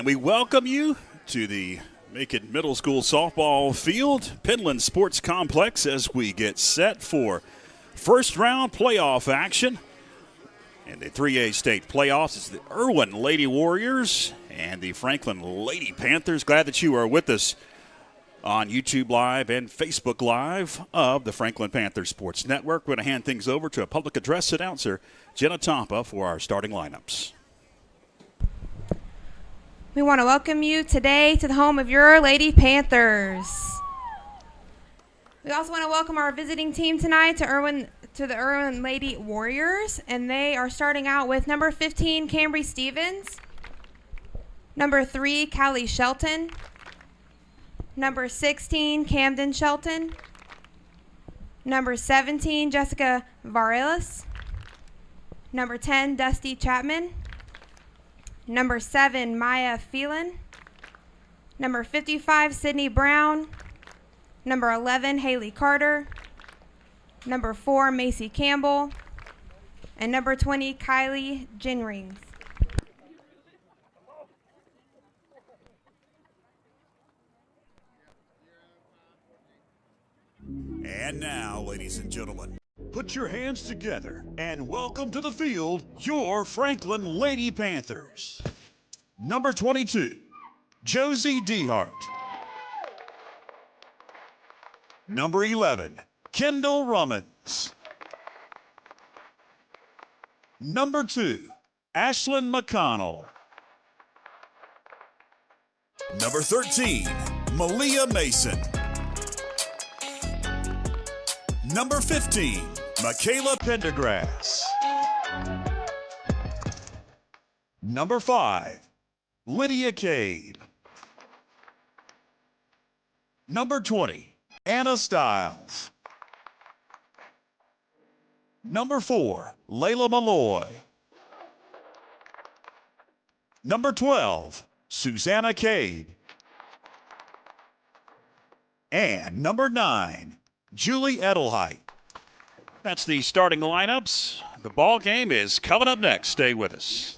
we welcome you to the Macon Middle School softball field, Penland Sports Complex, as we get set for first round playoff action. In the 3A state playoffs, it's the Erwin Lady Warriors and the Franklin Lady Panthers. Glad that you are with us on YouTube Live and Facebook Live of the Franklin Panthers Sports Network. We're going to hand things over to a public address announcer, Jenna Tampa, for our starting lineups. We want to welcome you today to the home of your Lady Panthers. We also want to welcome our visiting team tonight to the Erwin Lady Warriors, and they are starting out with number 15, Cambry Stevens, number 3, Callie Shelton, number 16, Camden Shelton, number 17, Jessica Varelis, number 10, Dusty Chapman, number 7, Maya Phelan, number 55, Sydney Brown, number 11, Haley Carter, number 4, Macy Campbell, and number 20, Kylie Ginrings. And now, ladies and gentlemen, put your hands together and welcome to the field your Franklin Lady Panthers. Number 22, Josie Dehart. Number 11, Kendall Rummins. Number 2, Ashlyn McConnell. number 13, Malia Mason. Number 15, Michaela Pendergrass. Number 5, Lydia Cade. Number 20, Anna Stiles. Number 4, Layla Malloy. Number 12, Susanna Cade. And number 9, Julie Edelheit. That's the starting lineups. The ball game is coming up next. Stay with us.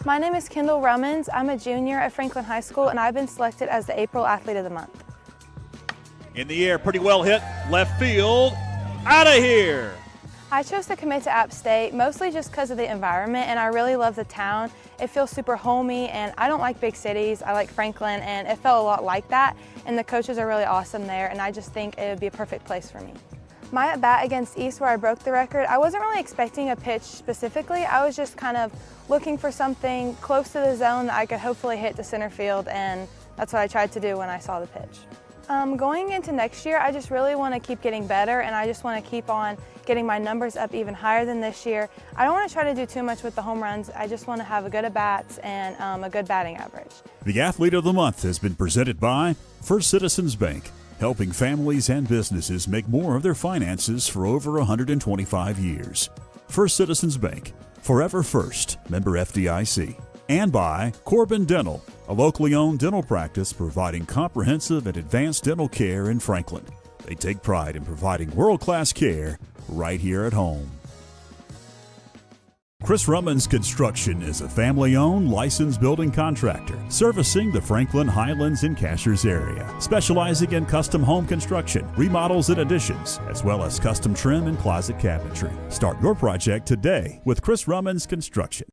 My name is Kendall Rummins. I'm a junior at Franklin High School, and I've been selected as the April Athlete of the Month. In the air, pretty well hit. Left field. Out of here. I chose to commit to App State mostly just because of the environment, and I really love the town. It feels super homey, and I don't like big cities. I like Franklin, and it felt a lot like that, and the coaches are really awesome there, and I just think it would be a perfect place for me. My at-bat against East, where I broke the record, I wasn't really expecting a pitch specifically. I was just kind of looking for something close to the zone that I could hopefully hit to center field, and that's what I tried to do when I saw the pitch. Going into next year, I just really want to keep getting better, and I just want to keep on getting my numbers up even higher than this year. I don't want to try to do too much with the home runs. I just want to have a good at-bats and a good batting average. The Athlete of the Month has been presented by First Citizens Bank, helping families and businesses make more of their finances for over 125 years. First Citizens Bank, forever first, member FDIC. And by Corbin Dental, a locally owned dental practice providing comprehensive and advanced dental care in Franklin. They take pride in providing world-class care right here at home. Chris Rummins Construction is a family-owned, licensed building contractor servicing the Franklin, Highlands, and Cashers area, specializing in custom home construction, remodels and additions, as well as custom trim and closet cabinetry. Start your project today with Chris Rummins Construction.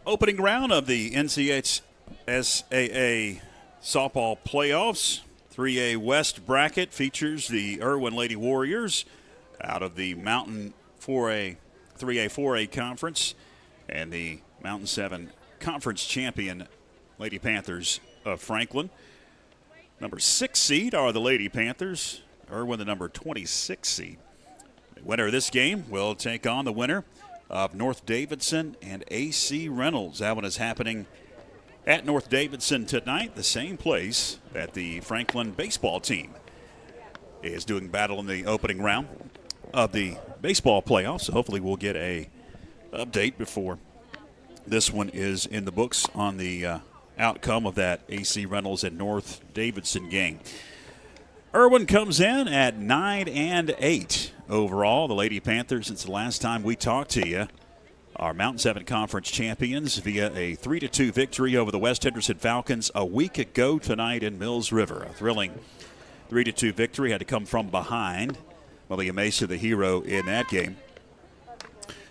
Opening round of the NCHSAA softball playoffs. 3A West bracket features the Erwin Lady Warriors out of the Mountain 3A 4A conference and the Mountain 7 conference champion Lady Panthers of Franklin. Number 6 seed are the Lady Panthers. Erwin the number 26 seed. The winner of this game will take on the winner of North Davidson and A.C. Reynolds. That one is happening at North Davidson tonight, the same place that the Franklin baseball team is doing battle in the opening round of the baseball playoffs. So hopefully we'll get a update before this one is in the books on the outcome of that A.C. Reynolds and North Davidson game. Erwin comes in at 9-8 overall. The Lady Panthers, since the last time we talked to you, are Mountain 7 Conference champions via a 3-2 victory over the West Henderson Falcons a week ago tonight in Mills River. A thrilling 3-2 victory. Had to come from behind. Malia Mesa, the hero in that game.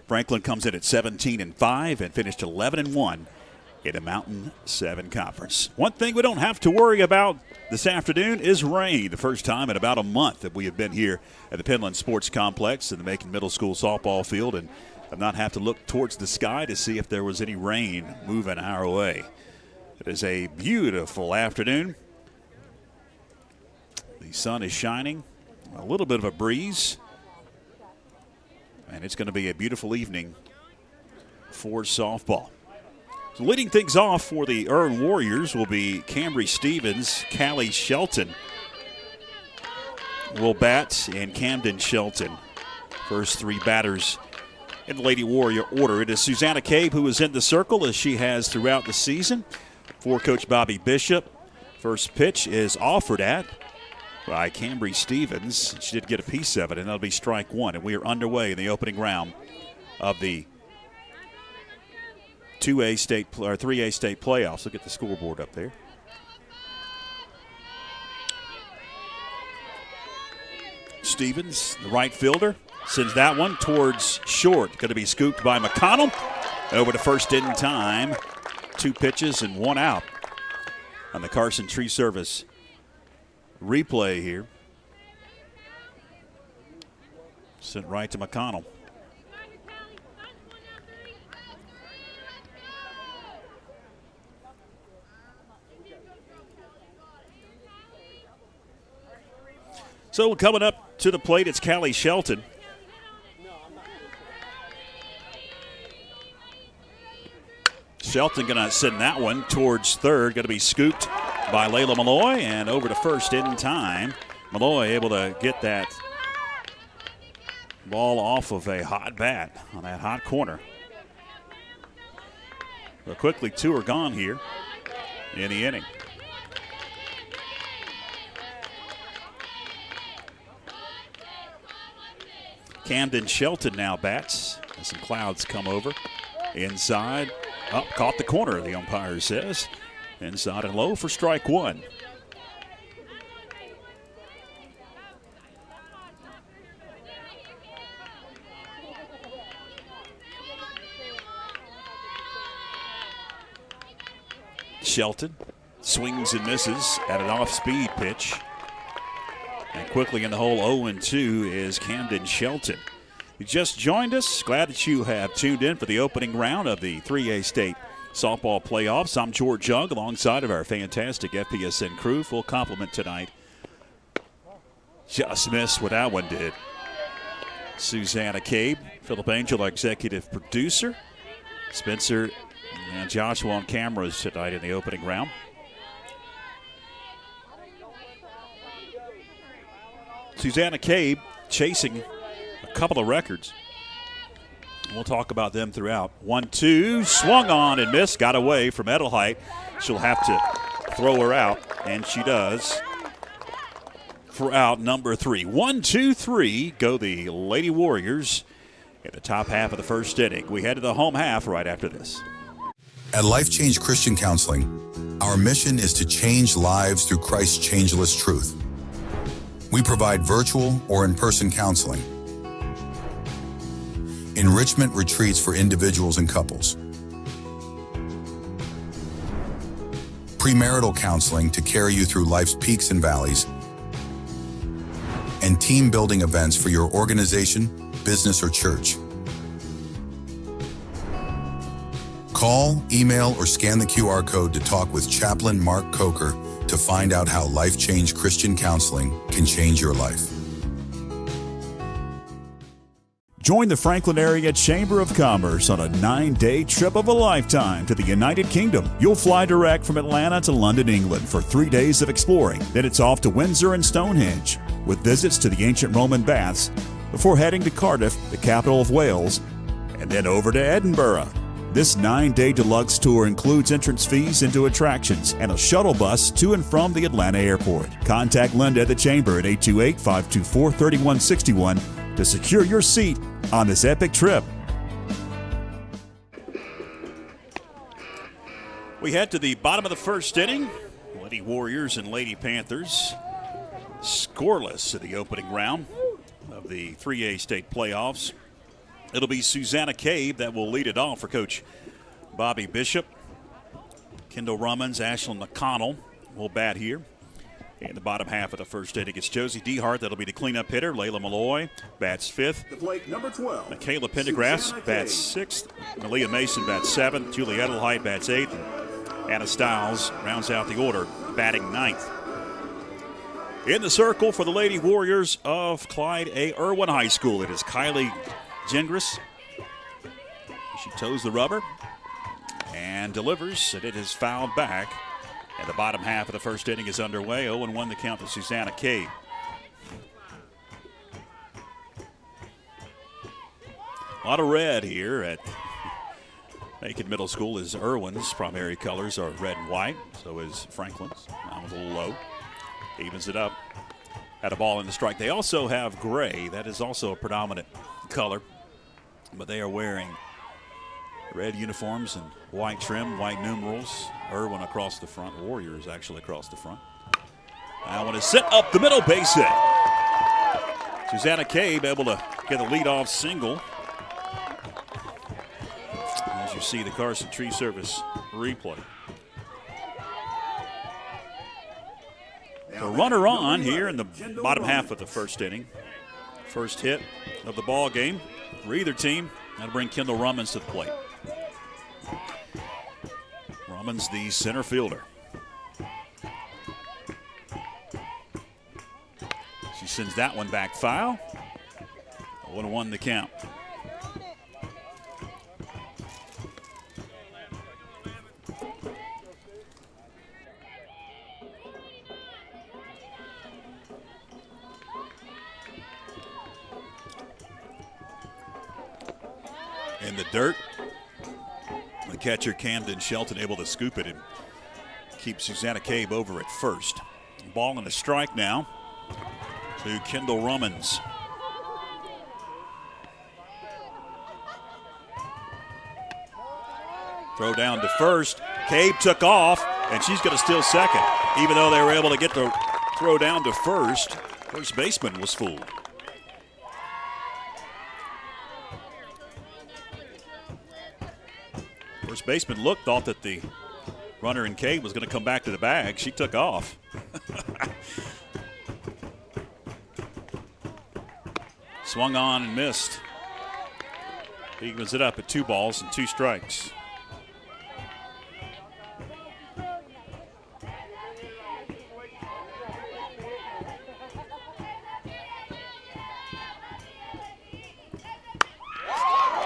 Franklin comes in at 17-5 and finished 11-1 in a Mountain 7 Conference. One thing we don't have to worry about this afternoon is rain. The first time in about a month that we have been here at the Penland Sports Complex in the Macon Middle School softball field, and I've not have to look towards the sky to see if there was any rain moving our way. It is a beautiful afternoon. The sun is shining, a little bit of a breeze, and it's going to be a beautiful evening for softball. So leading things off for the Erwin Warriors will be Cambry Stevens, Callie Shelton will bat, and Camden Shelton. First three batters in the Lady Warrior order. It is Susanna Cabe who is in the circle, as she has throughout the season, for Coach Bobby Bishop. First pitch is offered at by Cambry Stevens. She did get a piece of it, and that'll be strike one. And we are underway in the opening round of the 3A state playoffs. Look at the scoreboard up there. Stevens, the right fielder, sends that one towards short. Going to be scooped by McConnell. Over to first in time. 2 pitches and 1 out on the Carson Tree Service replay here. Sent right to McConnell. So coming up to the plate, it's Callie Shelton. Shelton going to send that one towards third. Going to be scooped by Layla Malloy, and over to first in time. Malloy able to get that ball off of a hot bat on that hot corner. But quickly, 2 are gone here in the inning. Camden Shelton now bats as some clouds come over. Inside, up, caught the corner, the umpire says. Inside and low for strike one. Shelton swings and misses at an off-speed pitch. And quickly in the hole, 0-2 is Camden Shelton. You just joined us. Glad that you have tuned in for the opening round of the 3A State Softball Playoffs. I'm George Young alongside of our fantastic FPSN crew. Full complement tonight. Just missed what that one did. Susanna Cabe, Philip Angel, our executive producer. Spencer and Joshua on cameras tonight in the opening round. Susanna Cabe chasing a couple of records. We'll talk about them throughout. 1-2, swung on and missed, got away from Edelheit. She'll have to throw her out, and she does for out number 3. 1-2-3 go the Lady Warriors in the top half of the first inning. We head to the home half right after this. At Life Change Christian Counseling, our mission is to change lives through Christ's changeless truth. We provide virtual or in-person counseling, enrichment retreats for individuals and couples, premarital counseling to carry you through life's peaks and valleys, and team-building events for your organization, business, or church. Call, email, or scan the QR code to talk with Chaplain Mark Coker to find out how Life Change Christian Counseling can change your life. Join the Franklin Area Chamber of Commerce on a 9-day trip of a lifetime to the United Kingdom. You'll fly direct from Atlanta to London, England for 3 days of exploring. Then it's off to Windsor and Stonehenge with visits to the ancient Roman baths before heading to Cardiff, the capital of Wales, and then over to Edinburgh. This 9-day deluxe tour includes entrance fees into attractions and a shuttle bus to and from the Atlanta airport. Contact Linda at the Chamber at 828-524-3161 to secure your seat on this epic trip. We head to the bottom of the first inning. Lady Warriors and Lady Panthers scoreless in the opening round of the 3A state playoffs. It'll be Susanna Cabe that will lead it off for Coach Bobby Bishop. Kendall Rummins, Ashlyn McConnell will bat here. In the bottom half of the first inning, it's Josie Dehart that'll be the cleanup hitter. Layla Malloy bats fifth. The plate, number 12. Michaela Pendergrass bats sixth. Malia Mason bats seventh. Julie Edelheit bats eighth. Anna Stiles rounds out the order, batting ninth. In the circle for the Lady Warriors of Clyde A. Erwin High School, it is Kylie Gingras. She toes the rubber and delivers, and it is fouled back. And the bottom half of the first inning is underway. 0-1 the count to Susanna Cabe. A lot of red here at Macon Middle School, as Erwin's primary colors are red and white. So is Franklin's. That was a little low. Evens it up. Had a ball in the strike. They also have gray. That is also a predominant color. But they are wearing red uniforms and white trim, white numerals. Erwin across the front. Warriors actually across the front. That one is set up the middle, base hit. Susanna Cabe able to get a leadoff single. As you see the Carson Tree Service replay. The runner on here in the bottom half of the first inning. First hit of the ball game for either team. That'll bring Kendall Rummins to the plate. Rummins, the center fielder. She sends that one back foul. 0-1 the count. In the dirt, the catcher Camden Shelton able to scoop it and keep Susanna Cabe over at first. Ball and a strike now to Kendall Rummins. Throw down to first. Cabe took off, and she's going to steal second. Even though they were able to get the throw down to first, first baseman was fooled. First baseman thought that the runner in Cabe was going to come back to the bag. She took off. Swung on and missed. Evens it up at 2 balls and 2 strikes.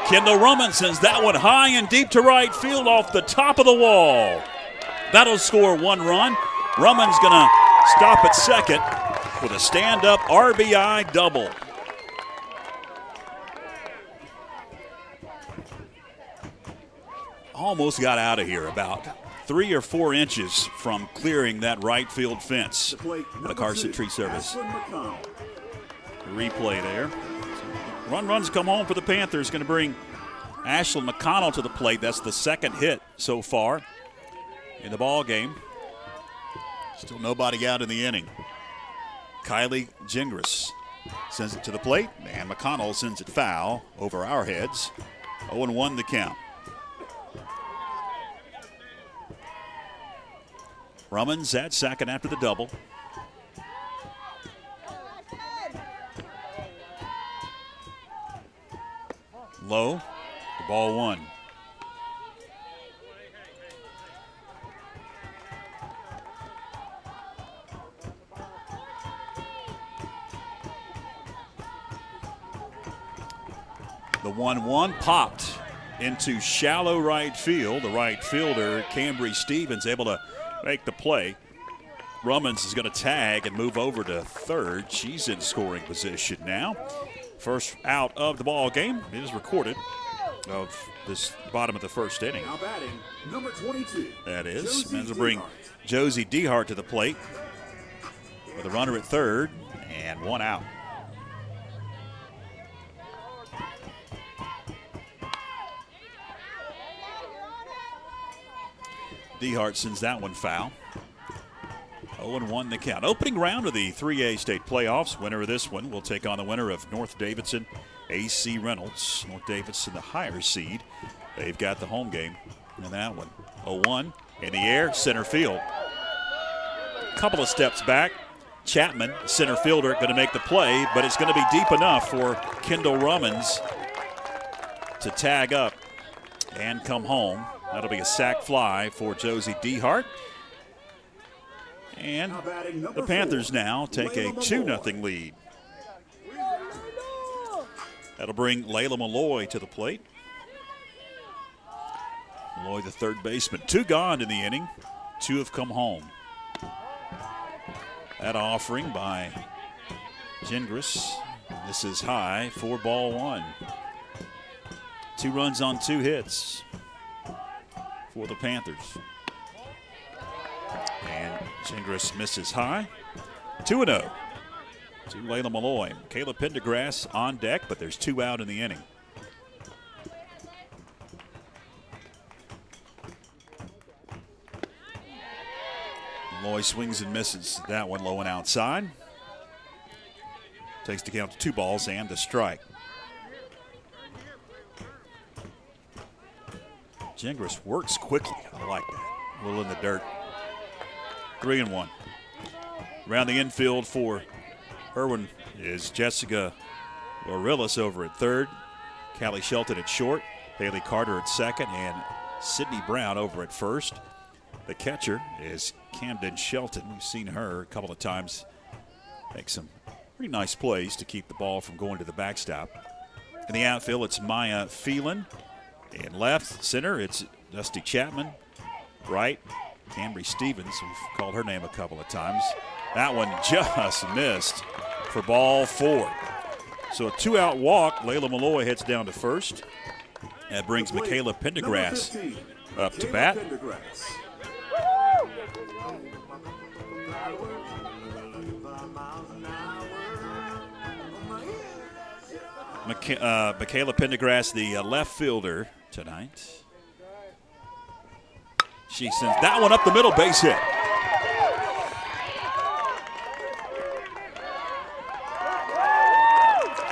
Kendall Rummins sends that one high and deep to right field off the top of the wall. That'll score 1 run. Rummins going to stop at second with a stand-up RBI double. Almost got out of here, about 3 or 4 inches from clearing that right field fence. The Carson Tree Service replay there. Runs come home for the Panthers. Going to bring Ashlyn McConnell to the plate. That's the second hit so far in the ball game. Still nobody out in the inning. Kylie Gingras sends it to the plate, and McConnell sends it foul over our heads. 0-1 the count. Rummins at second after the double. Low, the ball 1. The 1-1 popped into shallow right field. The right fielder, Cambry Stevens, able to make the play. Rummins is going to tag and move over to third. She's in scoring position now. First out of the ball game is recorded of this bottom of the first inning. Now batting, number 22. That is. Josie Men's will bring Dehart. Josie Dehart to the plate with a runner at third and one out. Dehart sends that one foul. 0-1 the count. Opening round of the 3A state playoffs. Winner of this one will take on the winner of North Davidson, AC Reynolds. North Davidson, the higher seed. They've got the home game in that one. 0-1 in the air, center field. Couple of steps back. Chapman, center fielder, going to make the play, but it's going to be deep enough for Kendall Rummins to tag up and come home. That'll be a sac fly for Josie Dehart. And the Panthers now take a 2-0 lead. That'll bring Layla Malloy to the plate. Malloy, the third baseman. 2 gone in the inning. 2 have come home. That offering by Gingras. This is high for ball 1. 2 runs on 2 hits for the Panthers. And Gingras misses high. 2-0 to Layla Malloy. Kayla Pendergrass on deck, but there's 2 out in the inning. Malloy swings and misses that one low and outside. Takes the count to 2 balls and a strike. Gingras works quickly. I like that. A little in the dirt. 3-1. Around the infield for Erwin is Jessica Lorillis over at third. Callie Shelton at short. Haley Carter at second. And Sydney Brown over at first. The catcher is Camden Shelton. We've seen her a couple of times make some pretty nice plays to keep the ball from going to the backstop. In the outfield, it's Maya Phelan. In left center, it's Dusty Chapman. Right, Cambry Stevens. We've called her name a couple of times. That one just missed for ball 4. So a 2-out walk. Layla Malloy heads down to first. That brings Michaela Pendergrass up to bat. Michaela Pendergrass, the left fielder tonight. She sends that one up the middle, base hit.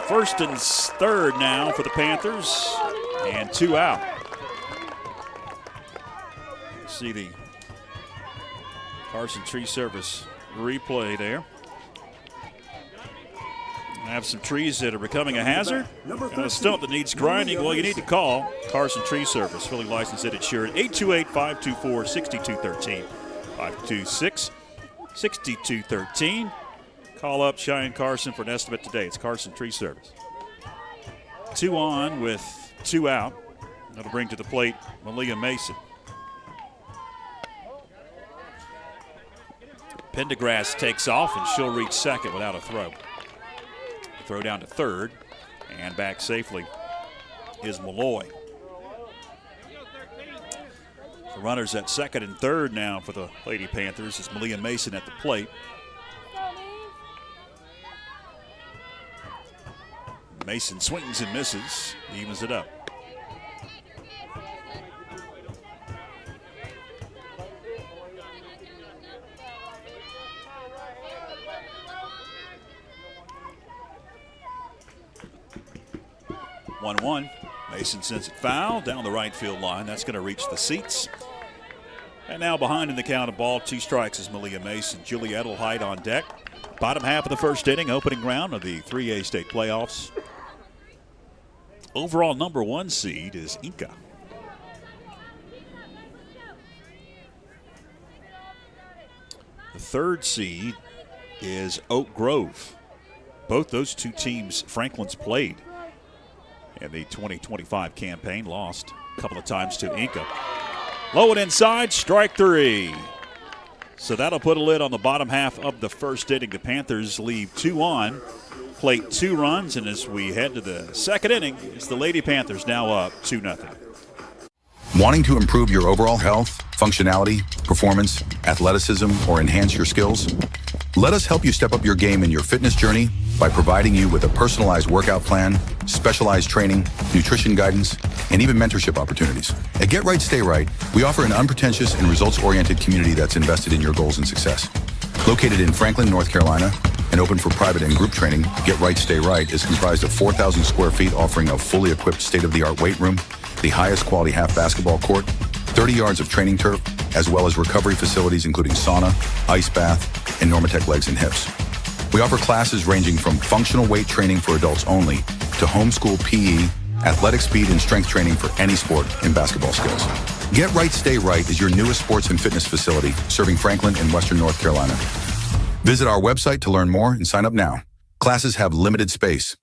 First and third now for the Panthers, and 2 out. See the Carson Tree Service replay there. Have some trees that are becoming a hazard. Got a stump that needs grinding. Well, you need to call Carson Tree Service, fully licensed and insured. 828-524-6213. 526-6213. Call up Cheyenne Carson for an estimate today. It's Carson Tree Service. 2 on with 2 out. That'll bring to the plate Malia Mason. Pendergrass takes off, and she'll reach second without a throw. Throw down to third, and back safely is Malloy. The runners at second and third now for the Lady Panthers is Malia Mason at the plate. Mason swings and misses, evens it up. Mason sends it foul down the right field line. That's going to reach the seats. And now behind in the count of ball, 2 strikes is Malia Mason. Julie Edelheit on deck. Bottom half of the first inning, opening round of the 3A state playoffs. Overall number 1 seed is Inca. The 3rd seed is Oak Grove. Both those 2 teams Franklin's played in the 2025 campaign, lost a couple of times to Inca. Low and inside, strike 3. So that'll put a lid on the bottom half of the first inning. The Panthers leave 2 on plate 2 runs, and as we head to the second inning, it's the Lady Panthers now up 2-0. Wanting to improve your overall health, functionality, performance, athleticism, or enhance your skills? Let us help you step up your game in your fitness journey by providing you with a personalized workout plan, specialized training, nutrition guidance, and even mentorship opportunities. At Get Right, Stay Right, we offer an unpretentious and results-oriented community that's invested in your goals and success. Located in Franklin, North Carolina, and open for private and group training, Get Right, Stay Right is comprised of 4,000 square feet, offering a fully equipped state-of-the-art weight room, the highest quality half basketball court, 30 yards of training turf, as well as recovery facilities including sauna, ice bath, and Normatec legs and hips. We offer classes ranging from functional weight training for adults only to homeschool PE, athletic speed and strength training for any sport and basketball skills. Get Right, Stay Right is your newest sports and fitness facility serving Franklin and Western North Carolina. Visit our website to learn more and sign up now. Classes have limited space.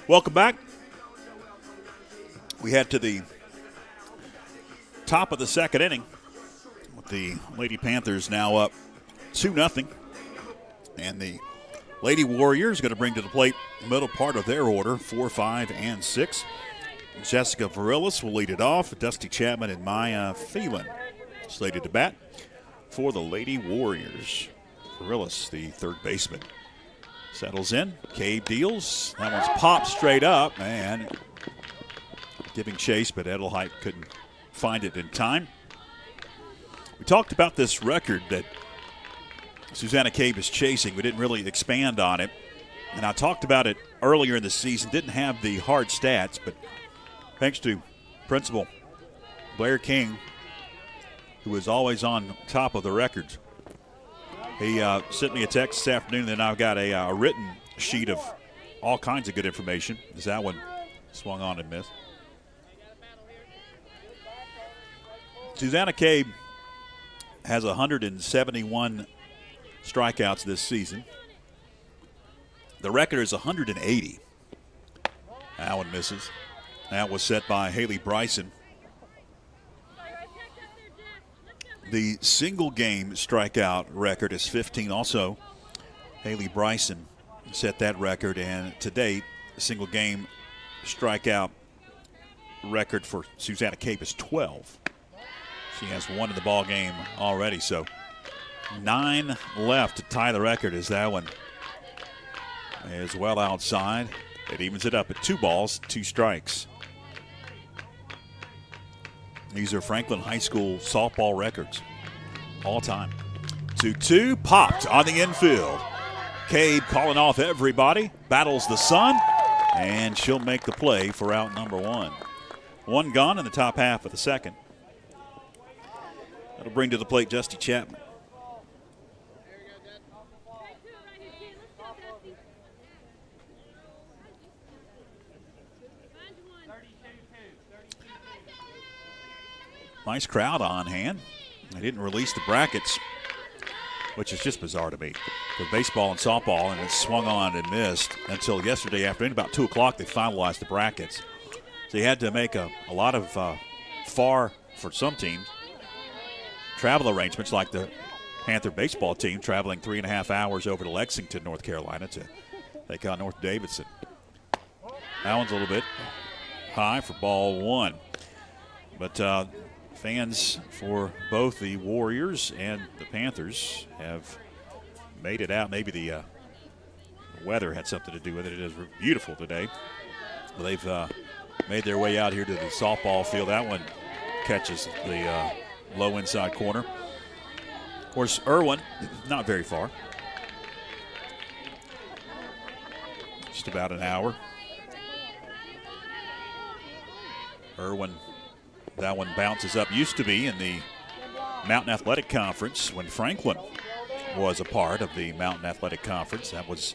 Welcome back. We head to the top of the second inning with the Lady Panthers now up 2-0. And the Lady Warriors going to bring to the plate the middle part of their order, 4, 5, and 6. Jessica Varillas will lead it off. Dusty Chapman and Maya Phelan slated to bat for the Lady Warriors. Varillas, the third baseman, settles in. Cave deals. That one's popped straight up and giving chase, but Edelheit couldn't find it in time. We talked about this record that Susanna Cave is chasing. We didn't really expand on it. And I talked about it earlier in the season. Didn't have the hard stats, but thanks to Principal Blair King, who is always on top of the records. He sent me a text this afternoon, and I've got a written sheet of all kinds of good information as that one swung on and missed. Susanna Cave has 171 strikeouts this season. The record is 180. That one misses. That was set by Haley Bryson. The single game strikeout record is 15. Also, Haley Bryson set that record, and to date, the single game strikeout record for Susanna Cave is 12. She has one in the ball game already, so 9 left to tie the record as that one is well outside. It evens it up at 2 balls, 2 strikes. These are Franklin High School softball records all time. 2-2, popped on the infield. Cade calling off everybody, battles the sun, and she'll make the play for out number 1. 1 gone in the top half of the second. That'll bring to the plate Dusty Chapman. Nice crowd on hand. They didn't release the brackets, which is just bizarre to me, for baseball and softball, and it swung on and missed until yesterday afternoon. About 2 o'clock, they finalized the brackets. So you had to make a lot of far, for some teams, travel arrangements, like the Panther baseball team traveling 3.5 hours over to Lexington, North Carolina to take on North Davidson. That one's a little bit high for ball 1. But fans for both the Warriors and the Panthers have made it out. Maybe the weather had something to do with it. It is beautiful today. They've made their way out here to the softball field. That one catches the low inside corner. Of course, Erwin, not very far. Just about an hour. Erwin, that one bounces up. Used to be in the Mountain Athletic Conference when Franklin was a part of the Mountain Athletic Conference. That was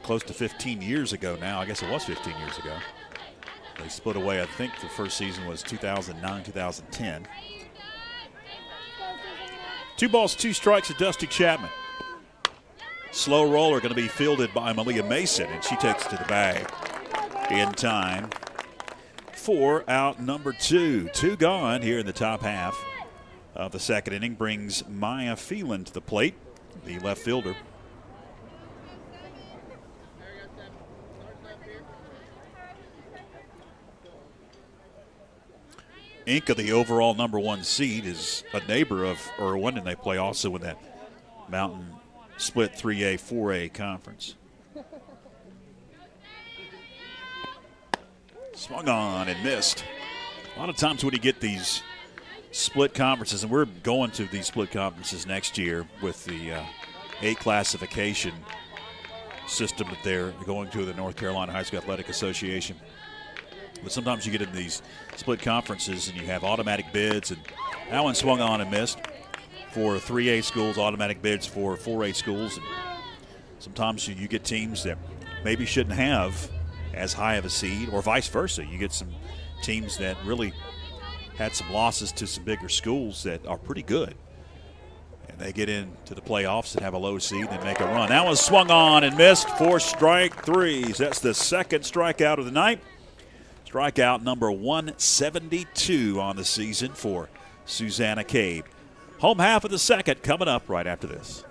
close to 15 years ago now. I guess it was 15 years ago. They split away, I think the first season was 2009, 2010. 2 balls, 2 strikes to Dusty Chapman. Slow roller going to be fielded by Malia Mason, and she takes it to the bag in time for out number 2. 2 gone here in the top half of the second inning brings Maya Phelan to the plate, the left fielder. Inca, the overall number 1 seed, is a neighbor of Erwin, and they play also in that Mountain Split 3A, 4A conference. Swung on and missed. A lot of times when you get these split conferences, and we're going to these split conferences next year with the 8 classification system that they're going to, the North Carolina High School Athletic Association. But sometimes you get in these split conferences and you have automatic bids, and that one swung on and missed for 3A schools, automatic bids for 4A schools. And sometimes you get teams that maybe shouldn't have as high of a seed, or vice versa. You get some teams that really had some losses to some bigger schools that are pretty good, and they get into the playoffs and have a low seed and make a run. That was swung on and missed for strike 3s. That's the second strikeout of the night. Strikeout number 172 on the season for Susanna Cade. Home half of the second coming up right after this.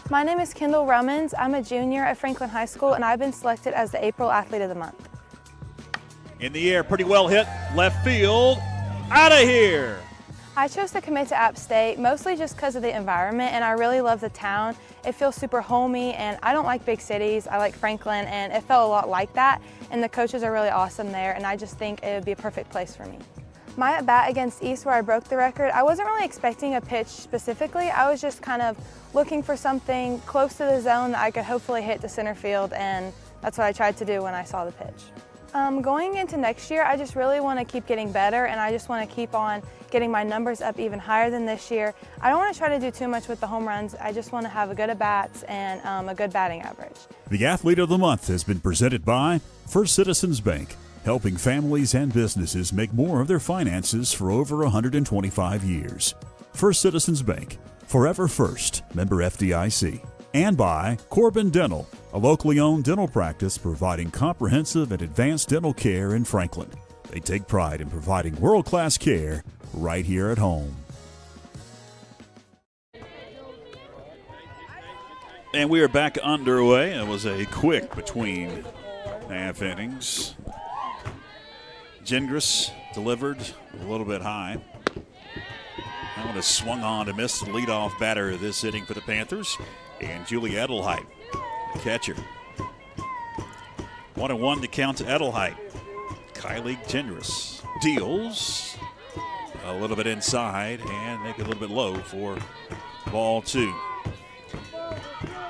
My name is Kendall Rummins. I'm a junior at Franklin High School, and I've been selected as the April Athlete of the Month. In the air, pretty well hit, left field, out of here. I chose to commit to App State mostly just because of the environment, and I really love the town. It feels super homey, and I don't like big cities. I like Franklin, and it felt a lot like that, and the coaches are really awesome there, and I just think it would be a perfect place for me. My at-bat against East, where I broke the record, I wasn't really expecting a pitch specifically. I was just kind of looking for something close to the zone that I could hopefully hit to center field, and that's what I tried to do when I saw the pitch. Going into next year, I just really want to keep getting better, and I just want to keep on getting my numbers up even higher than this year. I don't want to try to do too much with the home runs. I just want to have a good at-bats and a good batting average. The Athlete of the Month has been presented by First Citizens Bank, helping families and businesses make more of their finances for over 125 years. First Citizens Bank, forever first, member FDIC. And by Corbin Dental, a locally owned dental practice providing comprehensive and advanced dental care in Franklin. They take pride in providing world-class care right here at home. And we are back underway. It was a quick between half innings. Gingras delivered a little bit high. That one has swung on to miss the leadoff batter this inning for the Panthers. And Julie Edelheit, the catcher. 1-1 to count to Edelheit. Kylie Gingras deals a little bit inside and make it a little bit low for ball 2.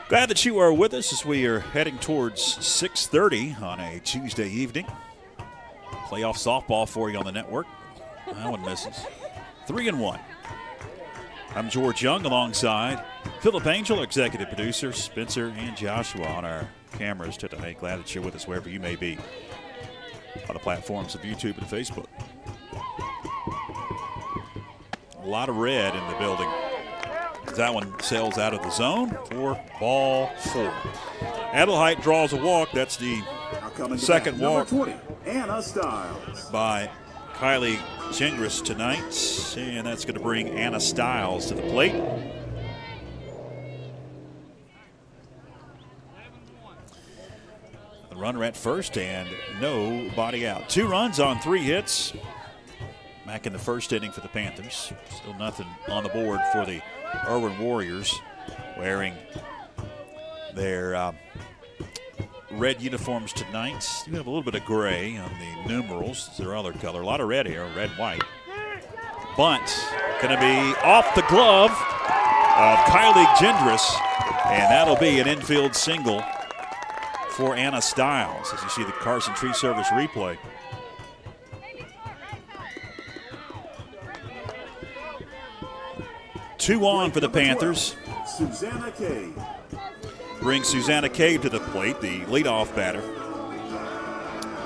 Glad that you are with us as we are heading towards 6:30 on a Tuesday evening. Playoff softball for you on the network. That one misses. 3-1. I'm George Young alongside Philip Angel, executive producer, Spencer and Joshua on our cameras today. Glad that you're with us wherever you may be on the platforms of YouTube and Facebook. A lot of red in the building. That one sails out of the zone for ball 4. Adelheit draws a walk. That's the second walk 20, Anna Stiles. by Kylie Gingras tonight. And that's going to bring Anna Stiles to the plate. The runner at first and nobody out. 2 runs on 3 hits. Back in the first inning for the Panthers. Still nothing on the board for the Erwin Warriors, wearing their red uniforms tonight. You have a little bit of gray on the numerals. It's their other color. A lot of red here, red, white. Bunt going to be off the glove of Kylie Gingras, and that'll be an infield single for Anna Stiles, as you see the Carson Tree Service replay. Two on for the Panthers. Susanna Cade. Brings Susanna Cade to the plate, the leadoff batter.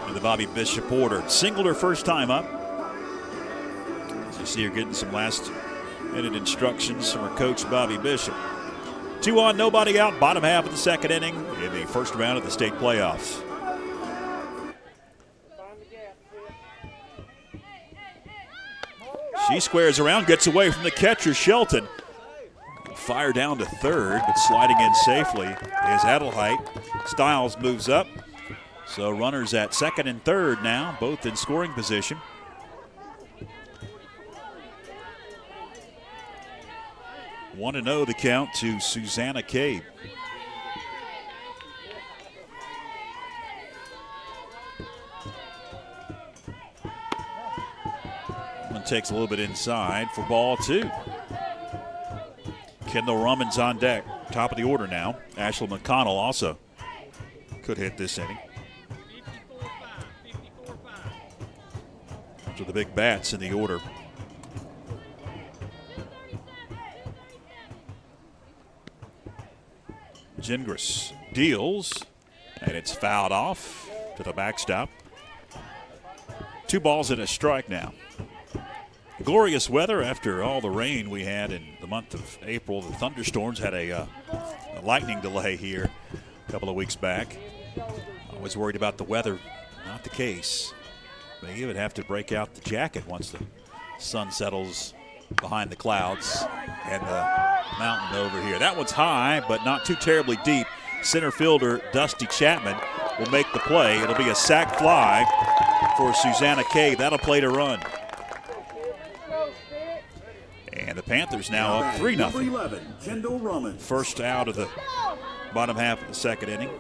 And the Bobby Bishop order. Singled her first time up. As you see her getting some last-minute instructions from her coach, Bobby Bishop. 2 on, nobody out, bottom half of the second inning in the first round of the state playoffs. She squares around, gets away from the catcher, Shelton. Fire down to third, but sliding in safely is Adelheit. Stiles moves up. So runners at second and third now, both in scoring position. One to 0 the count to Susanna Cade. One takes a little bit inside for ball 2. Kendall Rumman's on deck, top of the order now. Ashley McConnell also could hit this inning. Those are the big bats in the order. Gingras deals, and it's fouled off to the backstop. 2 balls and a strike now. Glorious weather after all the rain we had in the month of April. The thunderstorms had a lightning delay here a couple of weeks back. I was worried about the weather. Not the case. They would have to break out the jacket once the sun settles behind the clouds and the mountain over here. That one's high, but not too terribly deep. Center fielder Dusty Chapman will make the play. It'll be a sac fly for Susanna Cade. That'll play to run. And the Panthers now up 3-0. First out of the bottom half of the second inning.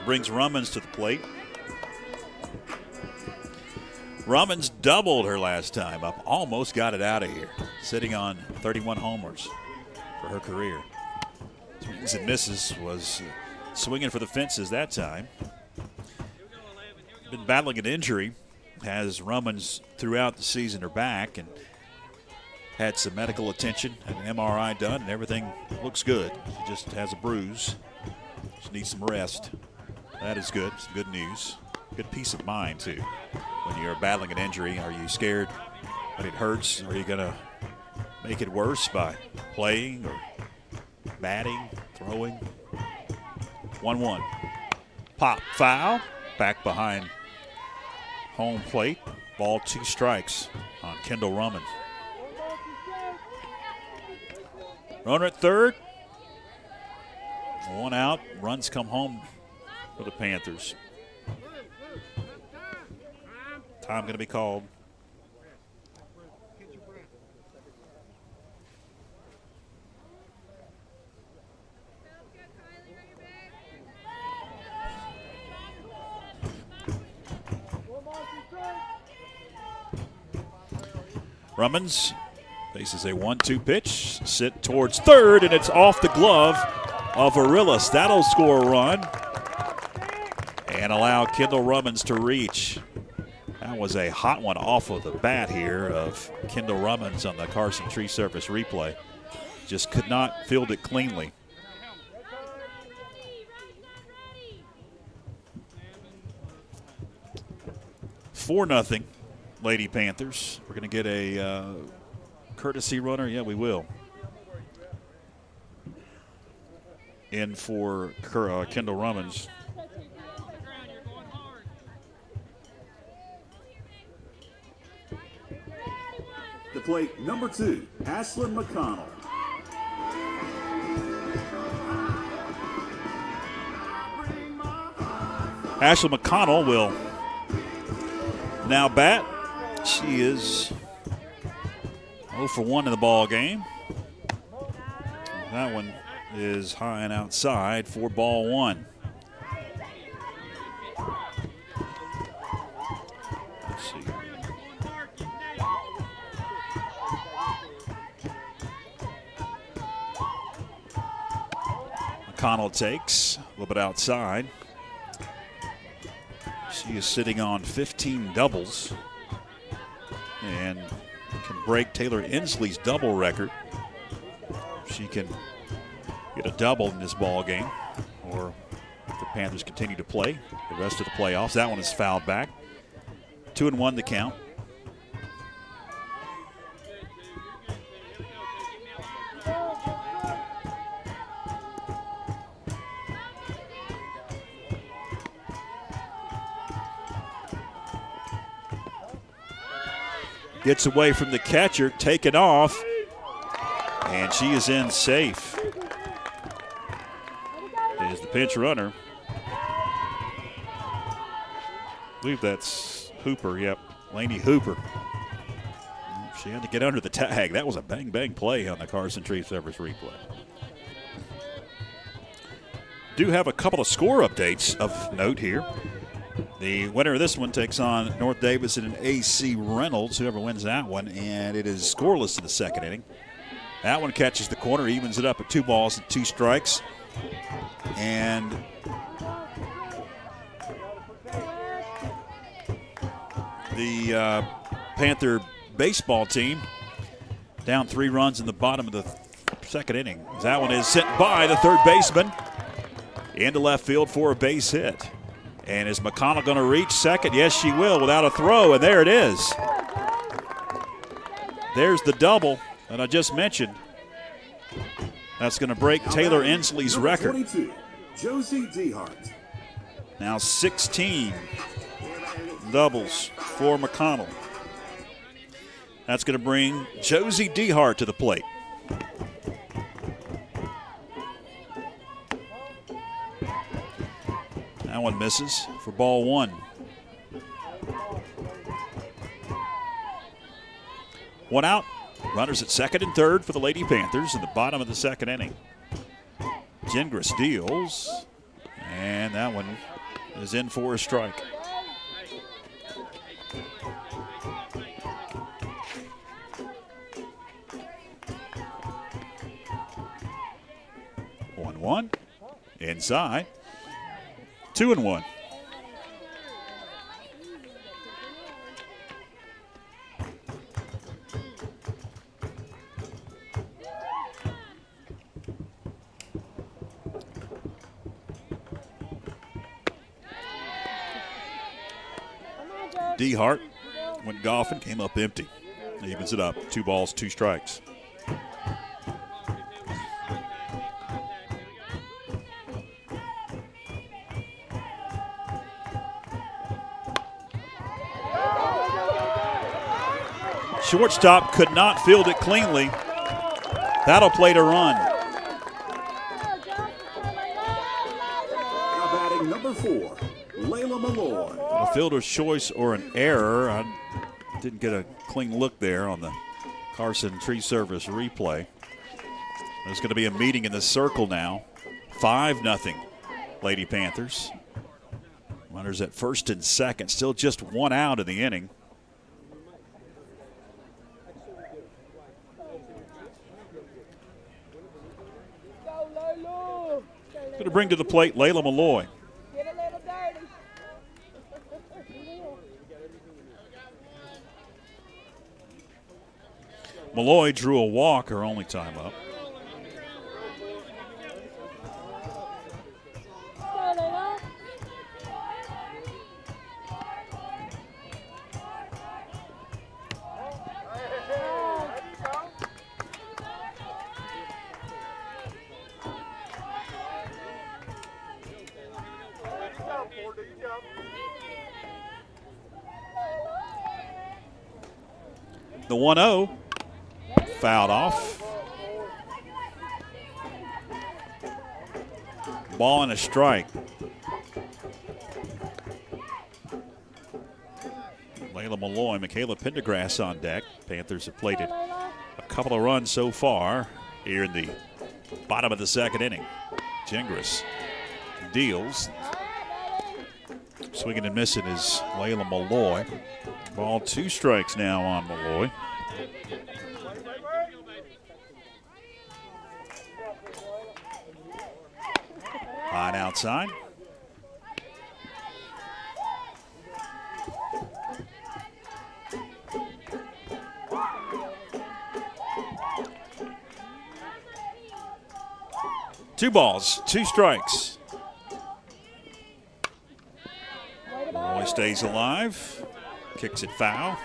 Brings Rummans to the plate. Rummans doubled her last time up. Almost got it out of here. Sitting on 31 homers for her career. Swings and misses, was swinging for the fences that time. Been battling an injury. Has Rummans throughout the season her back and had some medical attention, had an MRI done, and everything looks good. She just has a bruise. She needs some rest. That is good. Some good news. Good peace of mind, too. When you're battling an injury, are you scared when it hurts? Or are you going to make it worse by playing or batting, throwing? 1-1. Pop foul. Back behind home plate. Ball 2 strikes on Kendall Rummans. Runner at third. 1 out. Runs come home for the Panthers. Time going to be called. Rummans faces a 1-2 pitch, sit towards third, and it's off the glove of Arillis. That'll score a run and allow Kendall Rummans to reach. That was a hot one off of the bat here of Kendall Rummans on the Carson Tree Service replay. Just could not field it cleanly. Four 0 Lady Panthers. We're going to get a courtesy runner. Yeah, we will. In for Kendall Rummans. The plate, number 2, Ashlyn McConnell. Ashley McConnell will now bat. She is 0 for 1 in the ball game. That one is high and outside for ball 1. Let's see. McConnell takes little bit outside. She is sitting on 15 doubles and can break Taylor Inslee's double record. She can get a double in this ball game, or if the Panthers continue to play the rest of the playoffs. That one is fouled back. 2-1 the count. Gets away from the catcher, taken off, and she is in safe. Is the pinch runner. I believe that's Hooper, yep, Lainey Hooper. She had to get under the tag. That was a bang-bang play on the Carson Tree Service replay. Do have a couple of score updates of note here. The winner of this one takes on North Davidson and AC Reynolds, whoever wins that one, and it is scoreless in the second inning. That one catches the corner, evens it up at 2 balls and 2 strikes. And the Panther baseball team down 3 runs in the bottom of the second inning. That one is sent by the third baseman into left field for a base hit. And is McConnell going to reach second? Yes, she will, without a throw, and there it is. There's the double that I just mentioned. That's going to break Taylor Inslee's record. 22, Josie DeHart. Now 16 doubles for McConnell. That's going to bring Josie DeHart to the plate. That one misses for ball 1. 1 out. Runners at second and third for the Lady Panthers in the bottom of the second inning. Gingras deals, and that one is in for a strike. One inside. 2-1. DeHart went golfing, came up empty. Evens it up. 2 balls, 2 strikes. Shortstop could not field it cleanly. That'll play to run. Now batting number 4, Layla Malloy. A fielder's choice or an error. I didn't get a clean look there on the Carson Tree Service replay. There's going to be a meeting in the circle now. 5-0 Lady Panthers. Runners at first and second. Still just 1 out in the inning. Going to bring to the plate Layla Malloy. Malloy drew a walk her only time up. The 1-0 fouled off. Ball and a strike. Layla Malloy, Michaela Pendergrass on deck. Panthers have plated a couple of runs so far here in the bottom of the second inning. Gingras deals. Swinging and missing is Layla Malloy. Ball 2 strikes now on Malloy. Line outside. Two balls, two strikes. Malloy stays alive, kicks it foul.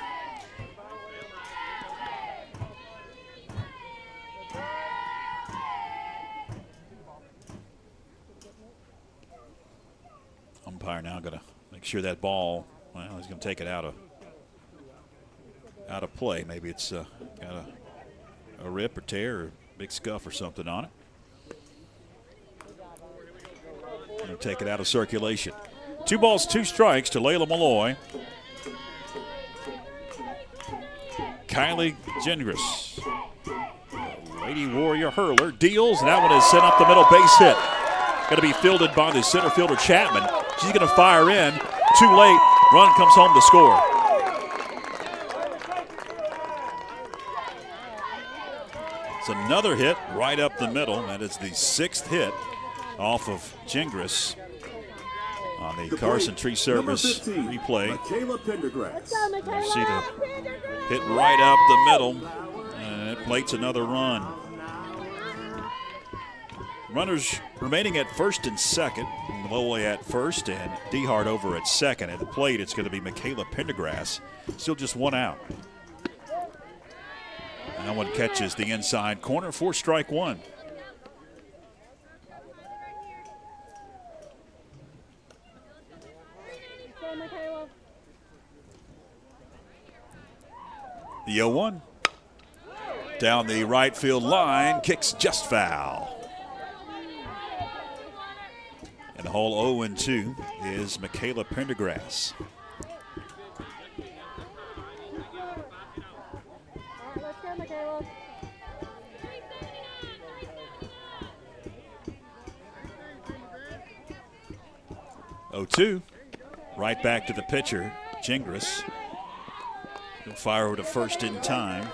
Umpire now going to make sure that ball, well, he's going to take it out of play. Maybe it's got a rip or tear or big scuff or something on it. Going to take it out of circulation. 2 balls, 2 strikes to Layla Malloy. Kylie Gingras, Lady Warrior hurler, deals, and that one is sent up the middle, base hit. Going to be fielded by the center fielder Chapman. She's going to fire in. Too late. Run comes home to score. It's another hit right up the middle. That is the 6th hit off of Gingras on the Carson Tree Service 15, replay. You see the hit right up the middle, and it plates another run. Runners remaining at first and second. Malloy at first and Dehart over at second. At the plate, it's going to be Michaela Pendergrass. Still just 1 out. That one catches the inside corner for strike 1. The 0-1. Down the right field line, kicks just foul. And the hole 0-2 is Michaela Pendergrass. Let's go, Michaela. 0-2. Right back to the pitcher, Gingras. He'll fire over to first in time.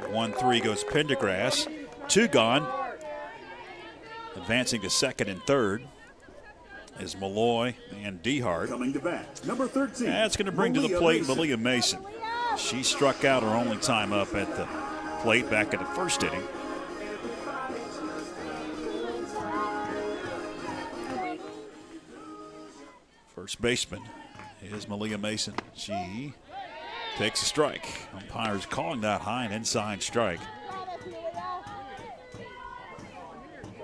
1-3 goes Pendergrass. 2 gone. Advancing to second and third is Malloy and Dehart. Coming to bat, number 13. That's going to bring to the plate Malia Mason. She struck out her only time up at the plate back in the first inning. First baseman is Malia Mason. She takes a strike. Umpires calling that high and inside strike.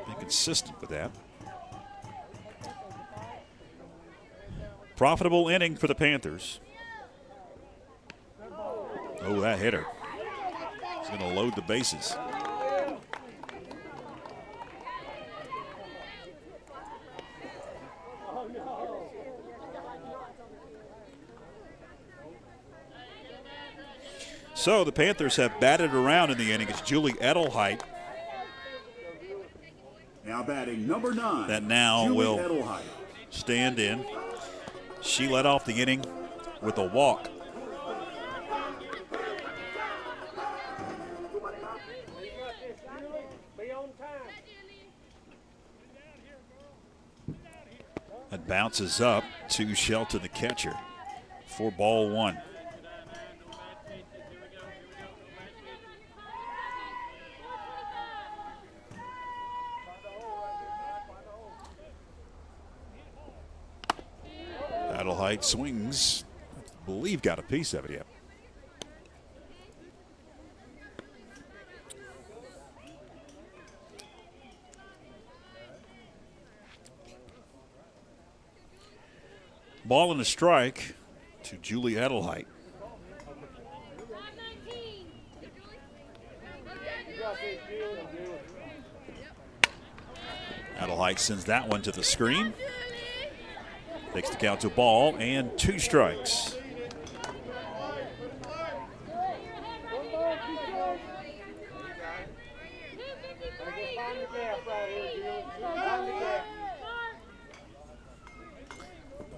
Be consistent with that. Profitable inning for the Panthers. Oh, that hitter. He's going to load the bases. So the Panthers have batted around in the inning. It's Julie Edelheit Now batting number 9. that now Julie will Edelheit. stand in. She led off the inning with a walk. That bounces up to Shelton, the catcher, for ball 1. Adelheid swings. I believe got a piece of it yet. Ball and a strike to Julie Adelheid. Adelheid sends that one to the screen. Takes the count to ball and 2 strikes.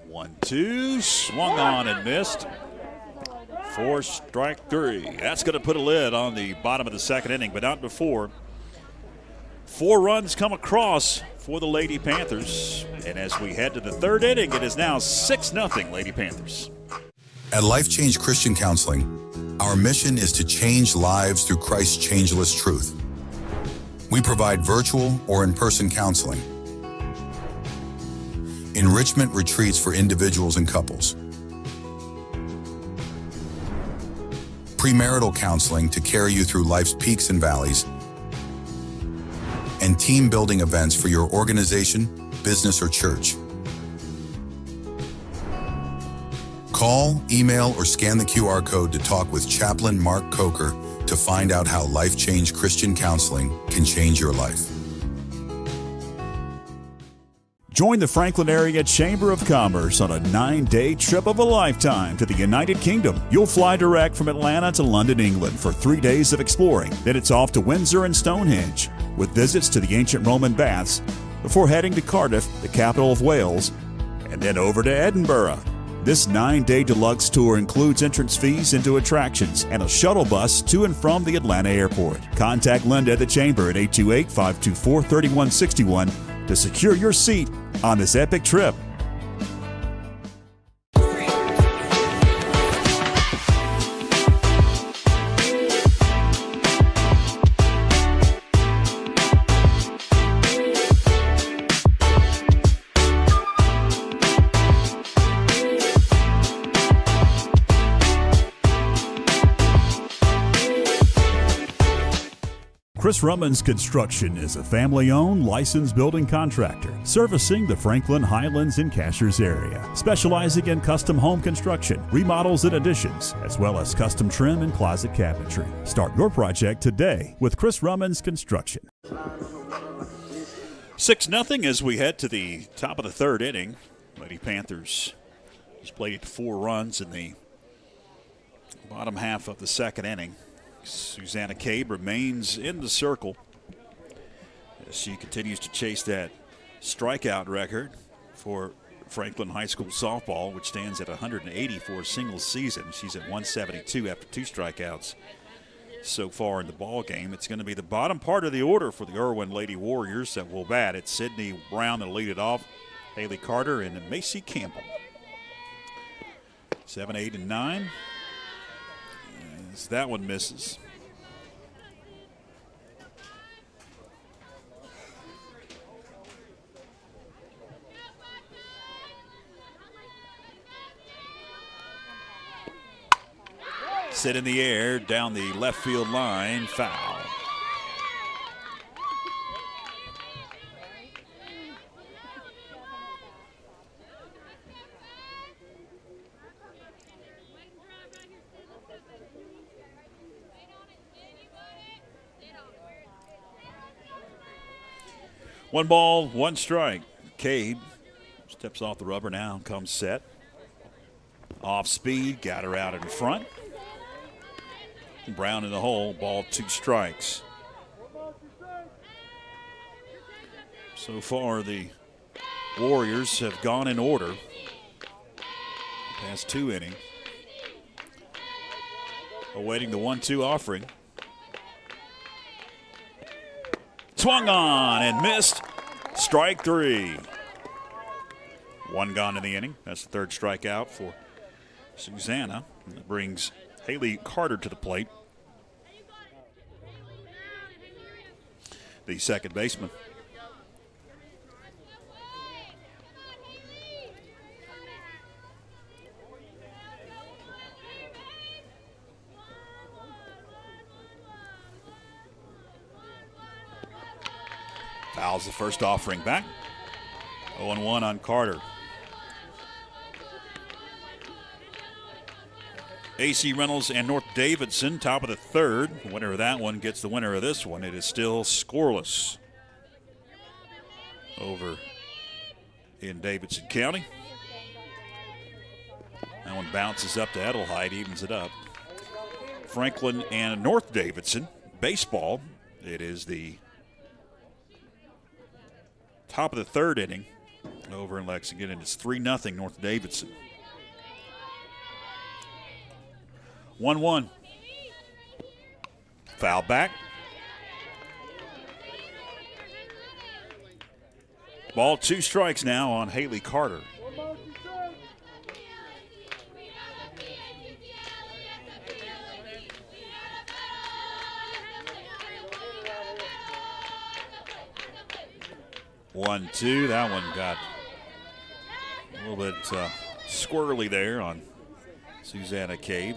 One, 2, swung on and missed. 4 strike 3. That's going to put a lid on the bottom of the second inning, but not before 4 runs come across for the Lady Panthers, And as we head to the third inning, it is now 6-0 Lady Panthers. At Life Change Christian Counseling, our mission is to change lives through Christ's changeless truth. We provide virtual or in-person counseling, enrichment retreats for individuals and couples, premarital counseling to carry you through life's peaks and valleys, and team-building events for your organization, business, or church. Call, email, or scan the QR code to talk with Chaplain Mark Coker to find out how Life Change Christian Counseling can change your life. Join the Franklin Area Chamber of Commerce on a 9-day trip of a lifetime to the United Kingdom. You'll fly direct from Atlanta to London, England for 3 days of exploring. Then it's off to Windsor and Stonehenge, with visits to the ancient Roman baths, before heading to Cardiff, the capital of Wales, and then over to Edinburgh. This 9-day deluxe tour includes entrance fees into attractions and a shuttle bus to and from the Atlanta airport. Contact Linda at the Chamber at 828-524-3161 to secure your seat on this epic trip. Chris Rummans Construction is a family-owned, licensed building contractor servicing the Franklin, Highlands, and Cashers area, specializing in custom home construction, remodels, and additions, as well as custom trim and closet cabinetry. Start your project today with Chris Rummans Construction. 6-0 as we head to the top of the third inning. Lady Panthers displayed 4 runs in the bottom half of the second inning. Susanna Cabe remains in the circle as she continues to chase that strikeout record for Franklin High School softball, which stands at 180 for a single season. She's at 172 after 2 strikeouts so far in the ball game. It's going to be the bottom part of the order for the Erwin Lady Warriors that will bat. It's Sydney Brown that'll lead it off, Haley Carter, and Macy Campbell. 7, 8, and 9. As that one misses. Sit in the air down the left field line, foul. One ball, one strike. Cade steps off the rubber now, comes set. Off speed, got her out in front. Brown in the hole, ball 2 strikes. So far, the Warriors have gone in order. Past 2 innings. Awaiting the 1-2 offering. Swung on and missed. Strike 3. 1 gone in the inning. That's the 3rd strikeout for Susanna. And that brings Haley Carter to the plate, the second baseman. Fouls the first offering back. 0-1 on Carter. A.C. Reynolds and North Davidson, top of the third. The winner of that one gets the winner of this one. It is still scoreless over in Davidson County. That one bounces up to Edelheit, evens it up. Franklin and North Davidson, baseball. It is the top of the third inning over in Lexington, and it's 3-0 North Davidson. 1-1. Foul back. Ball, 2 strikes now on Haley Carter. One, two. That one got a little bit squirrely there on Susanna Cade.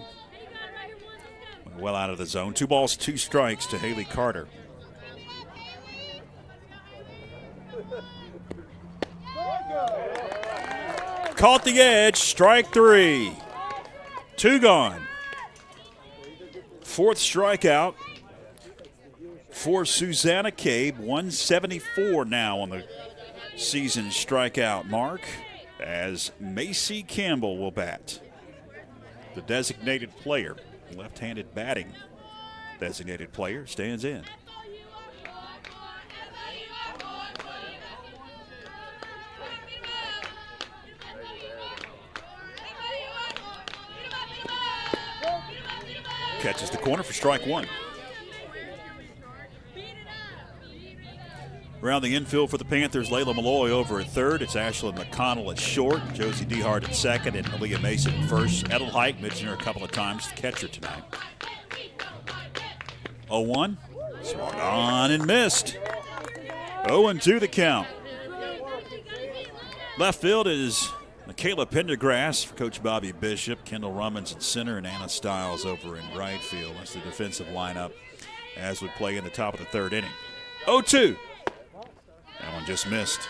Went well out of the zone. 2 balls, 2 strikes to Haley Carter. Caught the edge, strike 3. 2 gone. 4th strikeout for Susanna Cade. 174 now on the season strikeout mark as Macy Campbell will bat. The designated player, left-handed batting designated player, stands in. Catches the corner for strike 1. Around the infield for the Panthers, Layla Malloy over at third. It's Ashlyn McConnell at short, Josie Dehart at second, and Aaliyah Mason at first. Edelheit, mentioned her a couple of times, the catcher tonight. 0-1, swung on and missed. 0-2 the count. Left field is Michaela Pendergrass for Coach Bobby Bishop, Kendall Rummins at center, and Anna Stiles over in right field. That's the defensive lineup as we play in the top of the 3rd inning. 0-2. That one just missed.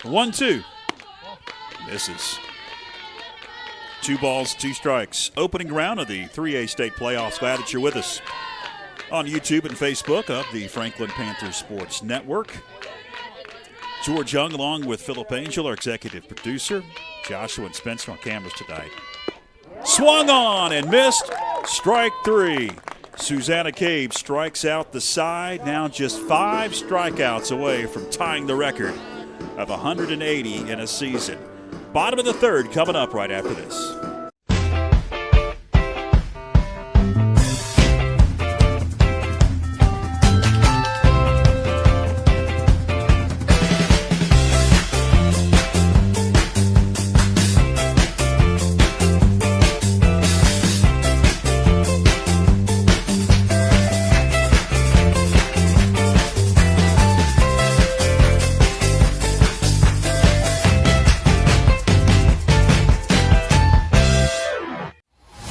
One, two. Misses. 2 balls, 2 strikes. Opening round of the 3A state playoffs. Glad that you're with us on YouTube and Facebook of the Franklin Panthers Sports Network. George Young along with Philip Angel, our executive producer. Joshua and Spencer on cameras tonight. Swung on and missed. Strike 3. Susanna Cade strikes out the side. Now just 5 strikeouts away from tying the record of 180 in a season. Bottom of the 3rd coming up right after this.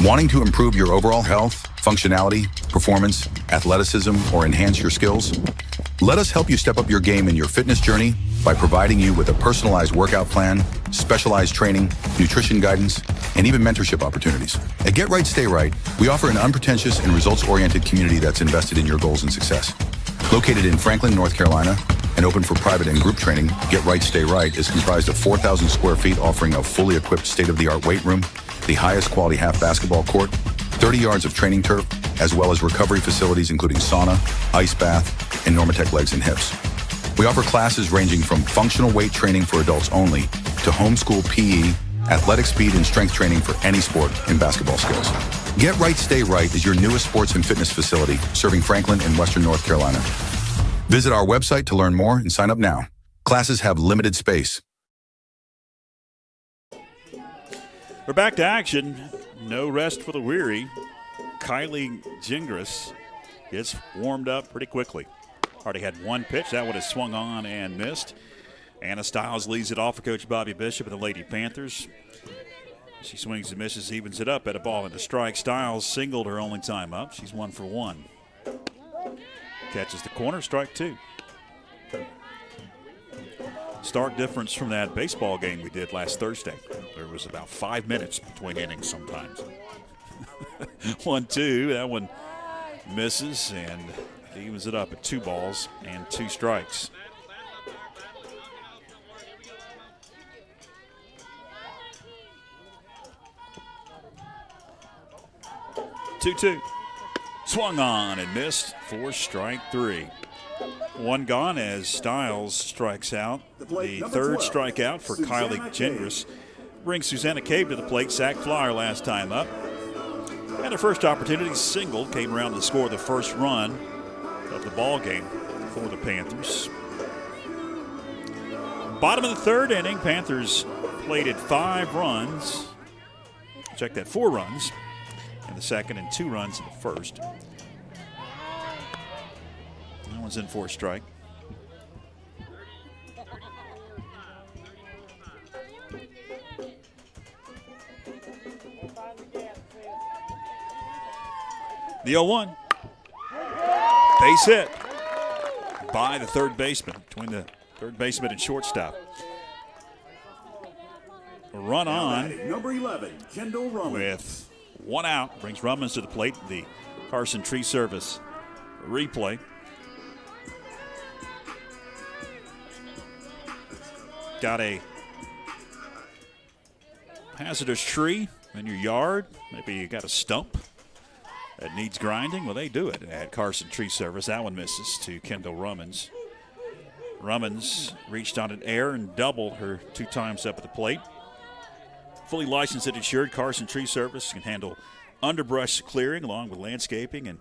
Wanting to improve your overall health, functionality, performance, athleticism, or enhance your skills? Let us help you step up your game in your fitness journey by providing you with a personalized workout plan, specialized training, nutrition guidance, and even mentorship opportunities. At Get Right, Stay Right, we offer an unpretentious and results-oriented community that's invested in your goals and success. Located in Franklin, North Carolina, and open for private and group training, Get Right, Stay Right is comprised of 4,000 square feet offering a fully equipped state-of-the-art weight room, the highest quality half basketball court, 30 yards of training turf, as well as recovery facilities including sauna, ice bath, and Normatec legs and hips. We offer classes ranging from functional weight training for adults only to homeschool PE, athletic speed and strength training for any sport and basketball skills. Get Right, Stay Right is your newest sports and fitness facility serving Franklin and Western North Carolina. Visit our website to learn more and sign up now. Classes have limited space. We're back to action. No rest for the weary. Kylie Gingras gets warmed up pretty quickly. Already had 1 pitch. That one is swung on and missed. Anna Stiles leads it off for Coach Bobby Bishop and the Lady Panthers. She swings and misses, evens it up at a ball into strike. Stiles singled her only time up. She's 1 for 1. Catches the corner, strike 2. Stark difference from that baseball game we did last Thursday. There was about 5 minutes between innings sometimes. 1-2, that one misses and evens it up at 2 balls and 2 strikes. Two. Swung on and missed for strike 3. One gone as Stiles strikes out. The third strikeout for Kylie Gingras brings Susanna Cave to the plate. Sack flyer last time up. And her first opportunity single came around to score the first run of the ball game for the Panthers. Bottom of the third inning, Panthers plated 5 runs. Check that, 4 runs in the second and 2 runs in the first. That one's in for a strike. The 0-1. Base hit by the third baseman, between the third baseman and shortstop. A run on number 11, Kendall Rummins. With 1 out, brings Rummins to the plate. The Carson Tree Service replay. Got a hazardous tree in your yard. Maybe you got a stump that needs grinding. Well, they do it at Carson Tree Service. That one misses to Kendall Rummins. Rummins reached on an air and doubled her 2 times up at the plate. Fully licensed and insured, Carson Tree Service can handle underbrush clearing along with landscaping and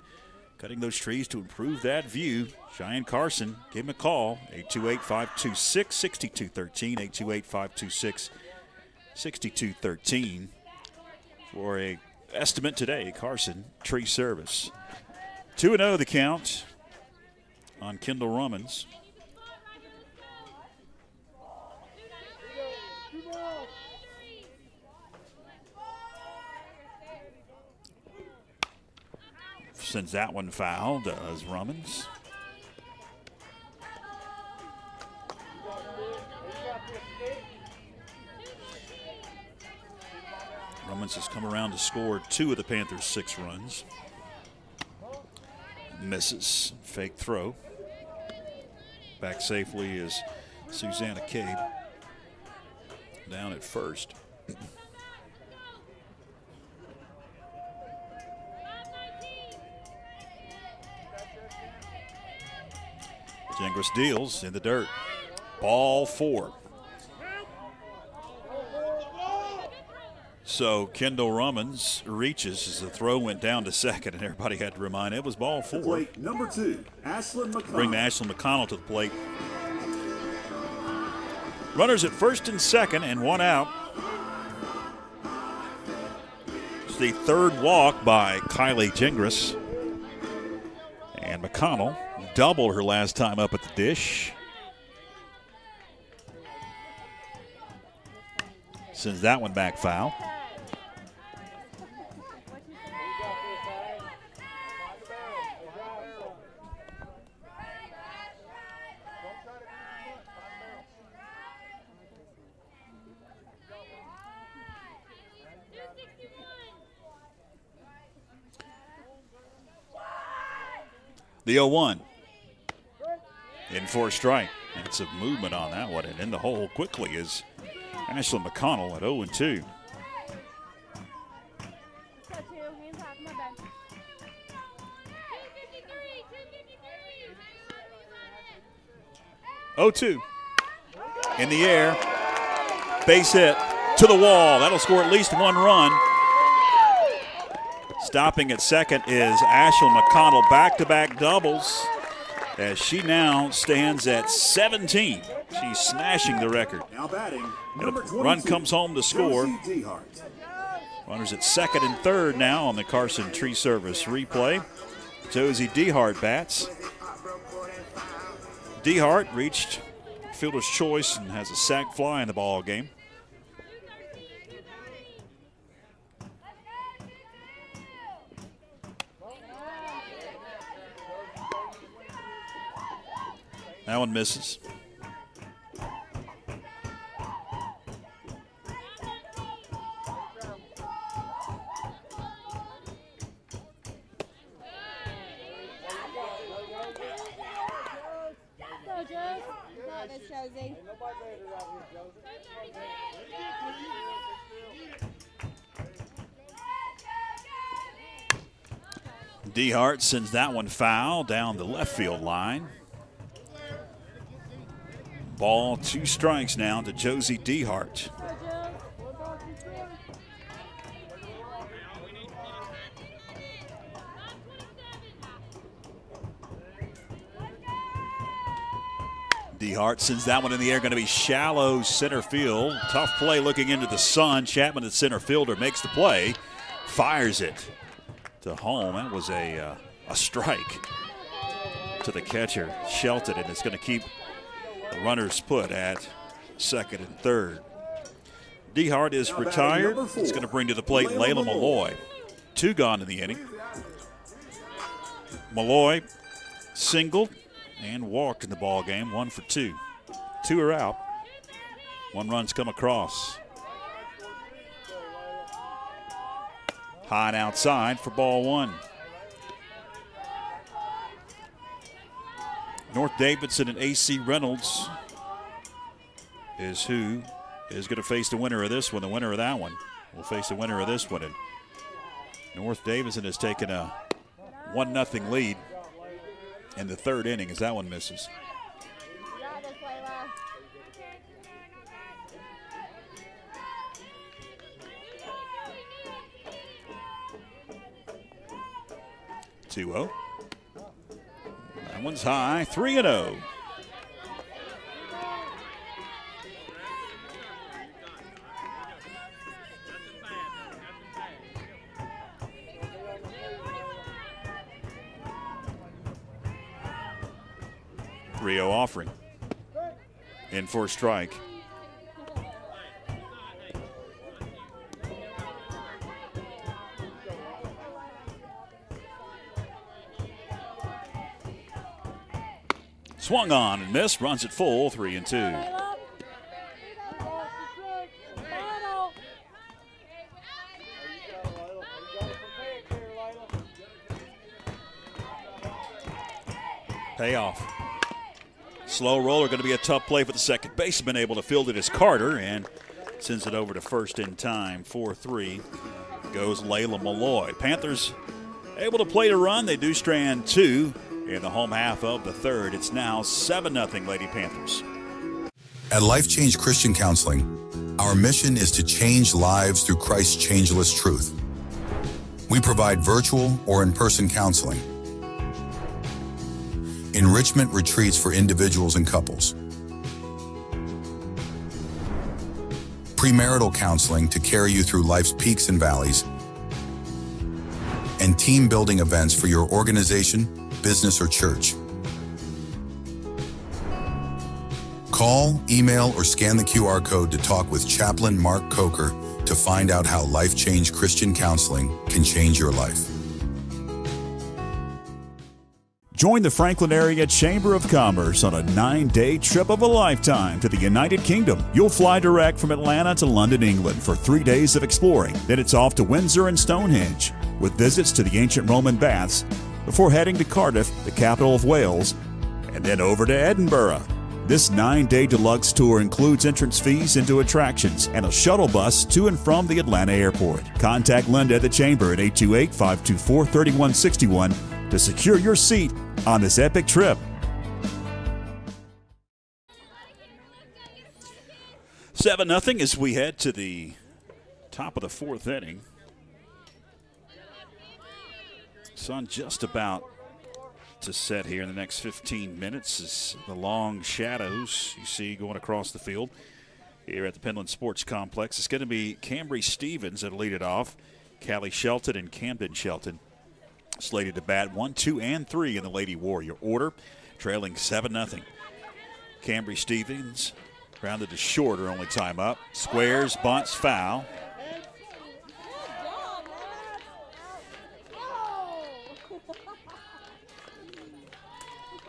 cutting those trees to improve that view. Cheyenne Carson, give him a call, 828-526-6213, 828-526-6213 for a estimate today, Carson Tree Service. 2-0 the count on Kendall Rummins. Sends that one foul, does Rummins. Rummins has come around to score 2 of the Panthers' 6 runs. Misses. Fake throw. Back safely is Susanna Cave. Down at first. Gingras deals in the dirt. Ball 4. So Kendall Rummins reaches as the throw went down to second, and everybody had to remind it was ball 4. Plate number 2, Ashlyn McConnell. Bring Ashlyn McConnell to the plate. Runners at first and second and 1 out. It's the third walk by Kylie Gingras. And McConnell doubled her last time up at the dish. Sends that one back foul. The 0-1. In for a strike. And some movement on that one. And in the hole quickly is Ashlyn McConnell at 0-2. In the air. Base hit to the wall. That'll score at least 1 run. Stopping at second is Ashlyn McConnell. Back-to-back doubles as she now stands at 17. She's smashing the record. Now batting, run comes home to score. Runners at second and third now on the Carson Tree Service replay. Josie Dehart bats. Dehart reached fielder's choice and has a sac fly in the ball game. That one misses. DeHart sends that one foul down the left field line. Ball, 2 strikes now to Josie DeHart. DeHart sends that one in the air, going to be shallow center field. Tough play looking into the sun. Chapman, the center fielder, makes the play, fires it to home. That was a strike to the catcher, Shelton, and it's going to keep the runners put at second and third. DeHart is retired. It's going to bring to the plate Layla Malloy. 2 gone in the inning. Malloy singled and walked in the ball game, 1 for 2. 2 are out. 1 run's come across. High and outside for ball 1. North Davidson and A.C. Reynolds is who is going to face the winner of this one. The winner of that one will face the winner of this one. And North Davidson has taken a 1-0 lead in the 3rd inning as that one misses. Two-0. That one's high, 3-0. Offering in for a strike. Swung on and missed, runs it full, 3-2. Payoff. Slow roller, going to be a tough play for the second baseman. Able to field it as Carter and sends it over to first in time. 4-3 goes Layla Malloy. Panthers able to play to run. They do strand 2 in the home half of the 3rd. It's now 7-0 Lady Panthers. At Life Change Christian Counseling, our mission is to change lives through Christ's changeless truth. We provide virtual or in-person counseling, enrichment retreats for individuals and couples, premarital counseling to carry you through life's peaks and valleys, and team building events for your organization, business, or church. Call, email, or scan the QR code to talk with Chaplain Mark Coker to find out how Life Change Christian Counseling can change your life. Join the Franklin Area Chamber of Commerce on a 9-day trip of a lifetime to the United Kingdom. You'll fly direct from Atlanta to London, England for 3 days of exploring. Then it's off to Windsor and Stonehenge with visits to the ancient Roman baths before heading to Cardiff, the capital of Wales, and then over to Edinburgh. This 9-day deluxe tour includes entrance fees into attractions and a shuttle bus to and from the Atlanta airport. Contact Linda at the Chamber at 828-524-3161 to secure your seat on this epic trip. 7-0 as we head to the top of the 4th inning. Sun just about to set here in the next 15 minutes as the long shadows you see going across the field here at the Penland Sports Complex. It's going to be Cambry Stevens that'll lead it off. Callie Shelton and Camden Shelton slated to bat 1, 2, and 3 in the Lady Warrior order, trailing 7-0. Cambry Stevens grounded to short, her only time up. Squares, bunts, foul.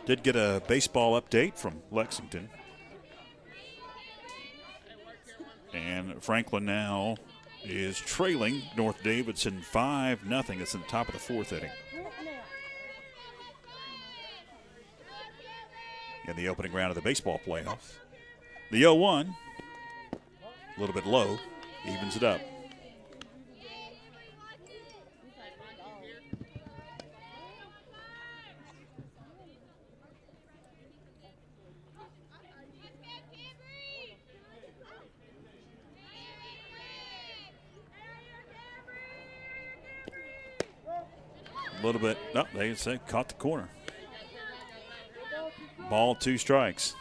Did get a baseball update from Lexington. And Franklin now is trailing North Davidson 5-0. It's in the top of the 4th inning. In the opening round of the baseball playoffs. The 0-1, a little bit low, evens it up. A little bit. No, they say caught the corner. Ball, 2 strikes.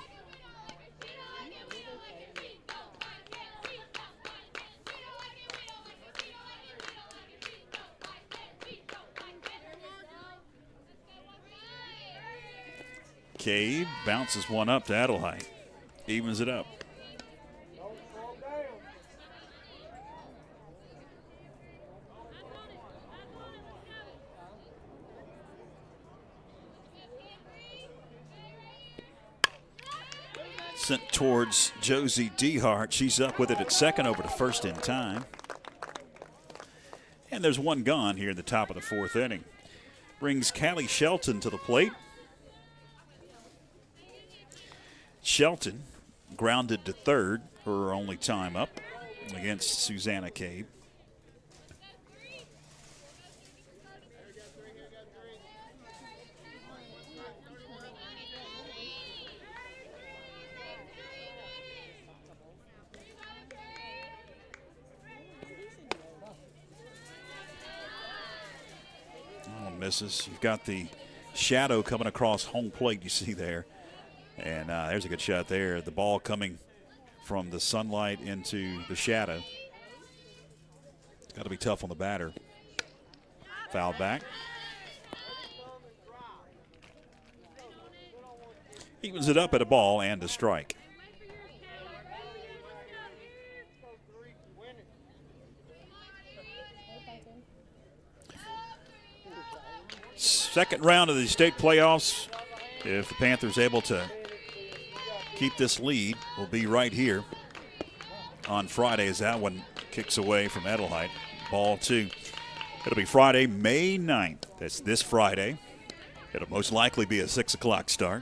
Cade bounces one up to Adelheid. Evens it up. Sent towards Josie Dehart. She's up with it at second, over to first in time. And there's one gone here in the top of the 4th inning. Brings Callie Shelton to the plate. Shelton grounded to third, her only time up against Susanna Cabe. Oh, misses. You've got the shadow coming across home plate, you see there. And there's a good shot there. The ball coming from the sunlight into the shadow. It's got to be tough on the batter. Foul back. Evens it up at a ball and a strike. Second round of the state playoffs. If the Panthers able to keep this lead, will be right here on Friday as that one kicks away from Adelheid. Ball 2. It'll be Friday, May 9th. That's this Friday. It'll most likely be a 6 o'clock start.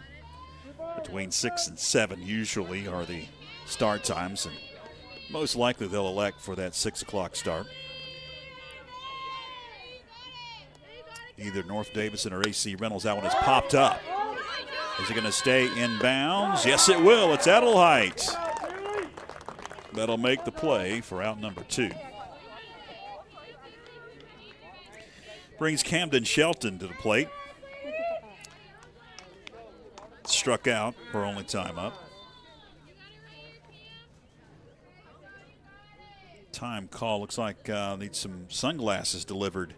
Between 6 and 7 usually are the start times, and most likely they'll elect for that 6 o'clock start. Either North Davidson or AC Reynolds. That one has popped up. Is it going to stay in bounds? Yes, it will. It's Adelheid. That'll make the play for out number 2. Brings Camden Shelton to the plate. Struck out for only time up. Time call. Looks like needs some sunglasses delivered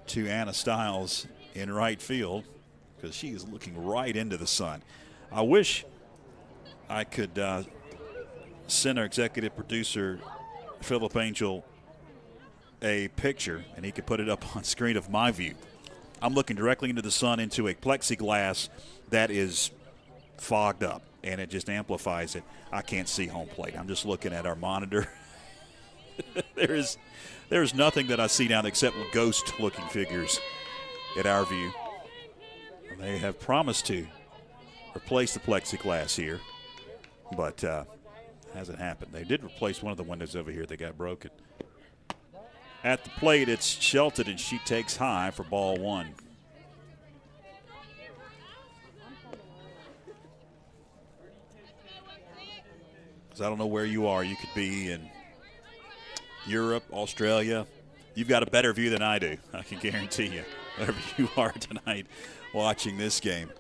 to Anna Stiles in right field, because she is looking right into the sun. I wish I could send our executive producer, Philip Angel, a picture, and he could put it up on screen of my view. I'm looking directly into the sun into a plexiglass that is fogged up, and it just amplifies it. I can't see home plate. I'm just looking at our monitor. There's nothing that I see down except ghost-looking figures at our view. They have promised to replace the plexiglass here, but hasn't happened. They did replace one of the windows over here that got broken. At the plate, it's Shelton, and she takes high for ball 1. Because I don't know where you are. You could be in Europe, Australia. You've got a better view than I do, I can guarantee you, wherever you are tonight watching this game.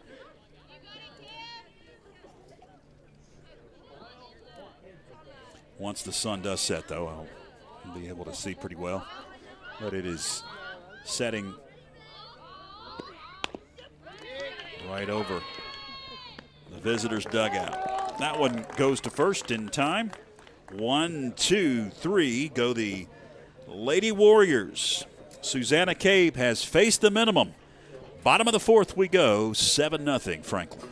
Once the sun does set, though, I'll be able to see pretty well. But it is setting right over the visitors' dugout. That one goes to first in time. 1, 2, 3 go the Lady Warriors. Susanna Cabe has faced the minimum. Bottom of the 4th we go, 7-0 Franklin.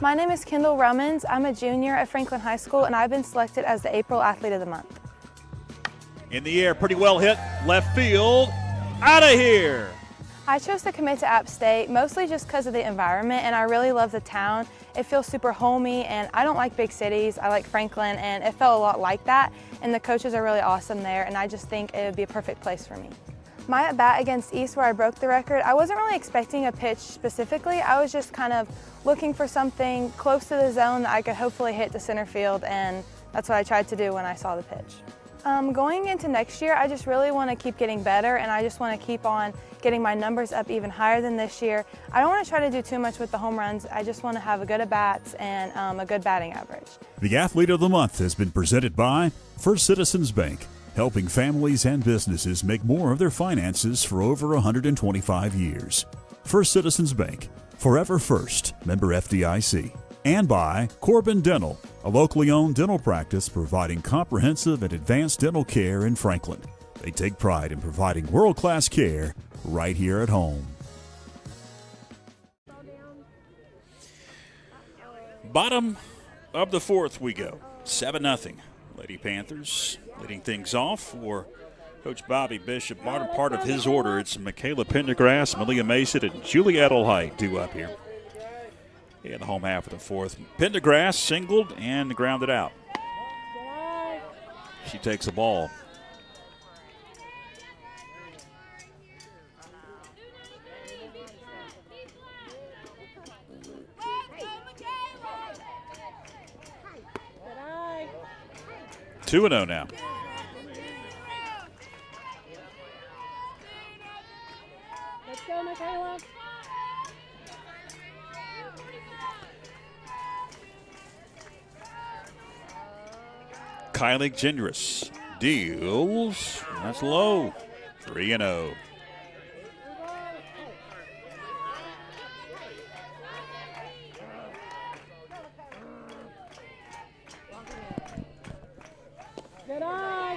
My name is Kendall Rummins. I'm a junior at Franklin High School, and I've been selected as the April Athlete of the Month. In the air, pretty well hit, left field, out of here. I chose to commit to App State mostly just because of the environment, and I really love the town. It feels super homey, and I don't like big cities. I like Franklin, and it felt a lot like that, and the coaches are really awesome there, and I just think it would be a perfect place for me. My at-bat against East, where I broke the record, I wasn't really expecting a pitch specifically. I was just kind of looking for something close to the zone that I could hopefully hit to center field, and that's what I tried to do when I saw the pitch. Going into next year, I just really want to keep getting better, and I just want to keep on getting my numbers up even higher than this year. I don't want to try to do too much with the home runs. I just want to have a good at-bats and a good batting average. The Athlete of the Month has been presented by First Citizens Bank, helping families and businesses make more of their finances for over 125 years. First Citizens Bank, forever first, member FDIC. And by Corbin Dental, a locally owned dental practice providing comprehensive and advanced dental care in Franklin. They take pride in providing world-class care right here at home. Bottom of the fourth we go. 7-0. Lady Panthers leading things off for Coach Bobby Bishop. Part of his order, it's Michaela Pendergrass, Malia Mason, and Julie Edelheit due up here in the home half of the fourth. Pendergrass singled and grounded out. She takes the ball. Two 2-0 now. Let's go, Michaela. Kylie Gingras deals. That's low. 3-0.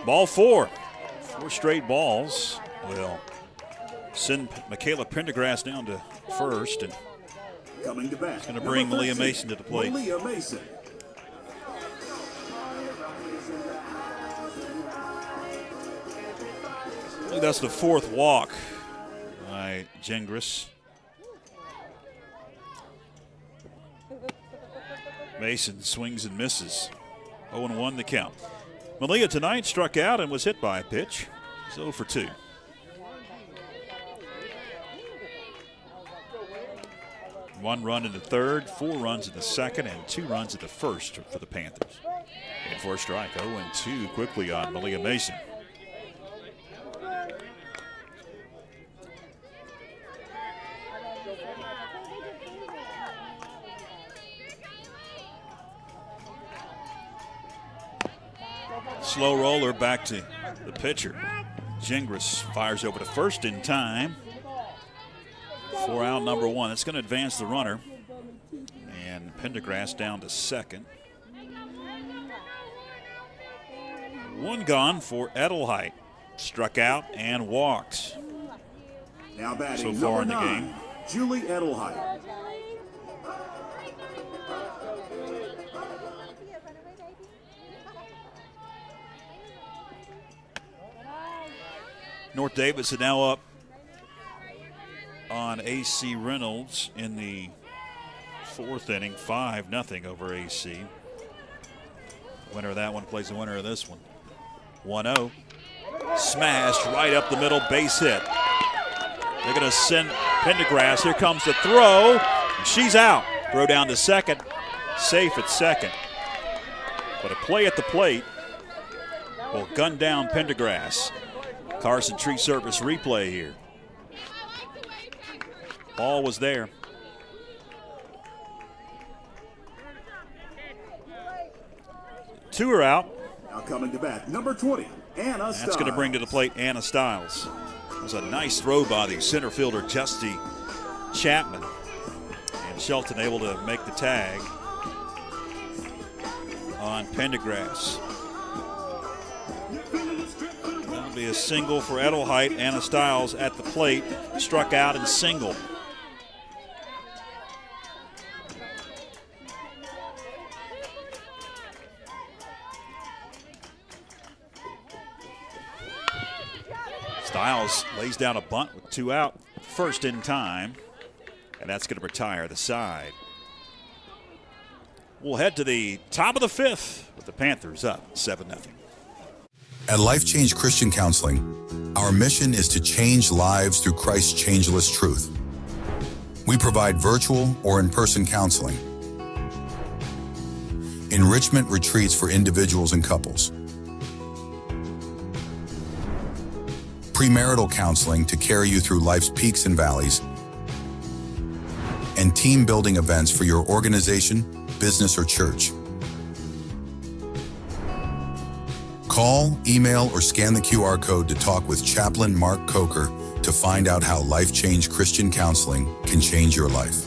Ball four. 4 straight balls will send Michaela Pendergrass down to first, and Coming to bat, it's going to bring Malia Mason to the plate. Malia Mason. I think that's the 4th walk by Gingras. Mason swings and misses. 0-1 the count. Malia tonight struck out and was hit by a pitch. He's 0 for 2. One run in the third, 4 runs in the second, and 2 runs in the first for the Panthers. And for a strike, 0-2 quickly on Malia Mason. Slow roller back to the pitcher. Gingras fires over to first in time for out number 1. It's going to advance the runner. And Pendergrass down to second. 1 gone for Edelheit. Struck out and walked Now batting so far in number the 9, game. Julie Edelheit. North Davidson now up on AC Reynolds in the 4th inning, 5-0 over AC. Winner of that one plays the winner of this one. 1-0. Smashed right up the middle, base hit. They're going to send Pendergrass. Here comes the throw. She's out. Throw down to second. Safe at second. But a play at the plate will gun down Pendergrass. Carson Tree Service replay here. Ball was there. Two are out. Now coming to bat, number 20, Anna Stiles. That's going to bring to the plate Anna Stiles. It was a nice throw by the center fielder, Justy Chapman. And Shelton able to make the tag on Pendergrass. That'll be a single for Edelheit. Anna Stiles at the plate, struck out and singled. Stiles lays down a bunt with 2 out, first in time, and that's going to retire the side. We'll head to the top of the 5th with the Panthers up 7-0. At Life Change Christian Counseling, our mission is to change lives through Christ's changeless truth. We provide virtual or in-person counseling, enrichment retreats for individuals and couples, premarital counseling to carry you through life's peaks and valleys, and team-building events for your organization, business, or church. Call, email, or scan the QR code to talk with Chaplain Mark Coker to find out how Life Change Christian Counseling can change your life.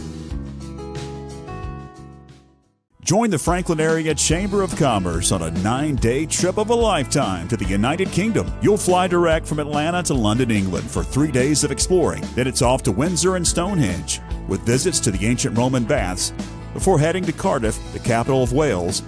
Join the Franklin Area Chamber of Commerce on a 9-day trip of a lifetime to the United Kingdom. You'll fly direct from Atlanta to London, England for 3 days of exploring. Then it's off to Windsor and Stonehenge with visits to the ancient Roman baths before heading to Cardiff, the capital of Wales,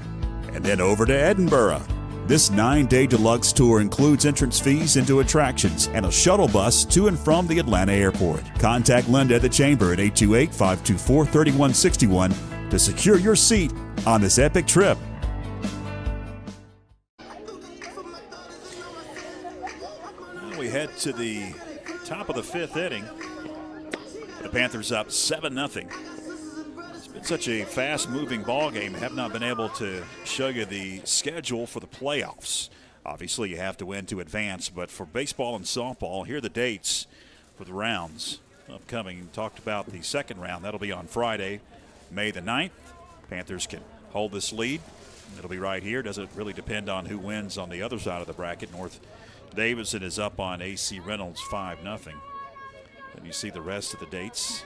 and then over to Edinburgh. This 9-day deluxe tour includes entrance fees into attractions and a shuttle bus to and from the Atlanta airport. Contact Linda at the Chamber at 828-524-3161 to secure your seat on this epic trip. Well, we head to the top of the 5th inning. The Panthers up 7-0. It's been such a fast-moving ball game. Have not been able to show you the schedule for the playoffs. Obviously, you have to win to advance, but for baseball and softball, here are the dates for the rounds upcoming. Talked about the second round. That'll be on Friday, May the 9th. Panthers can hold this lead. It'll be right here. Doesn't really depend on who wins on the other side of the bracket. North Davidson is up on AC Reynolds 5-0. And you see the rest of the dates.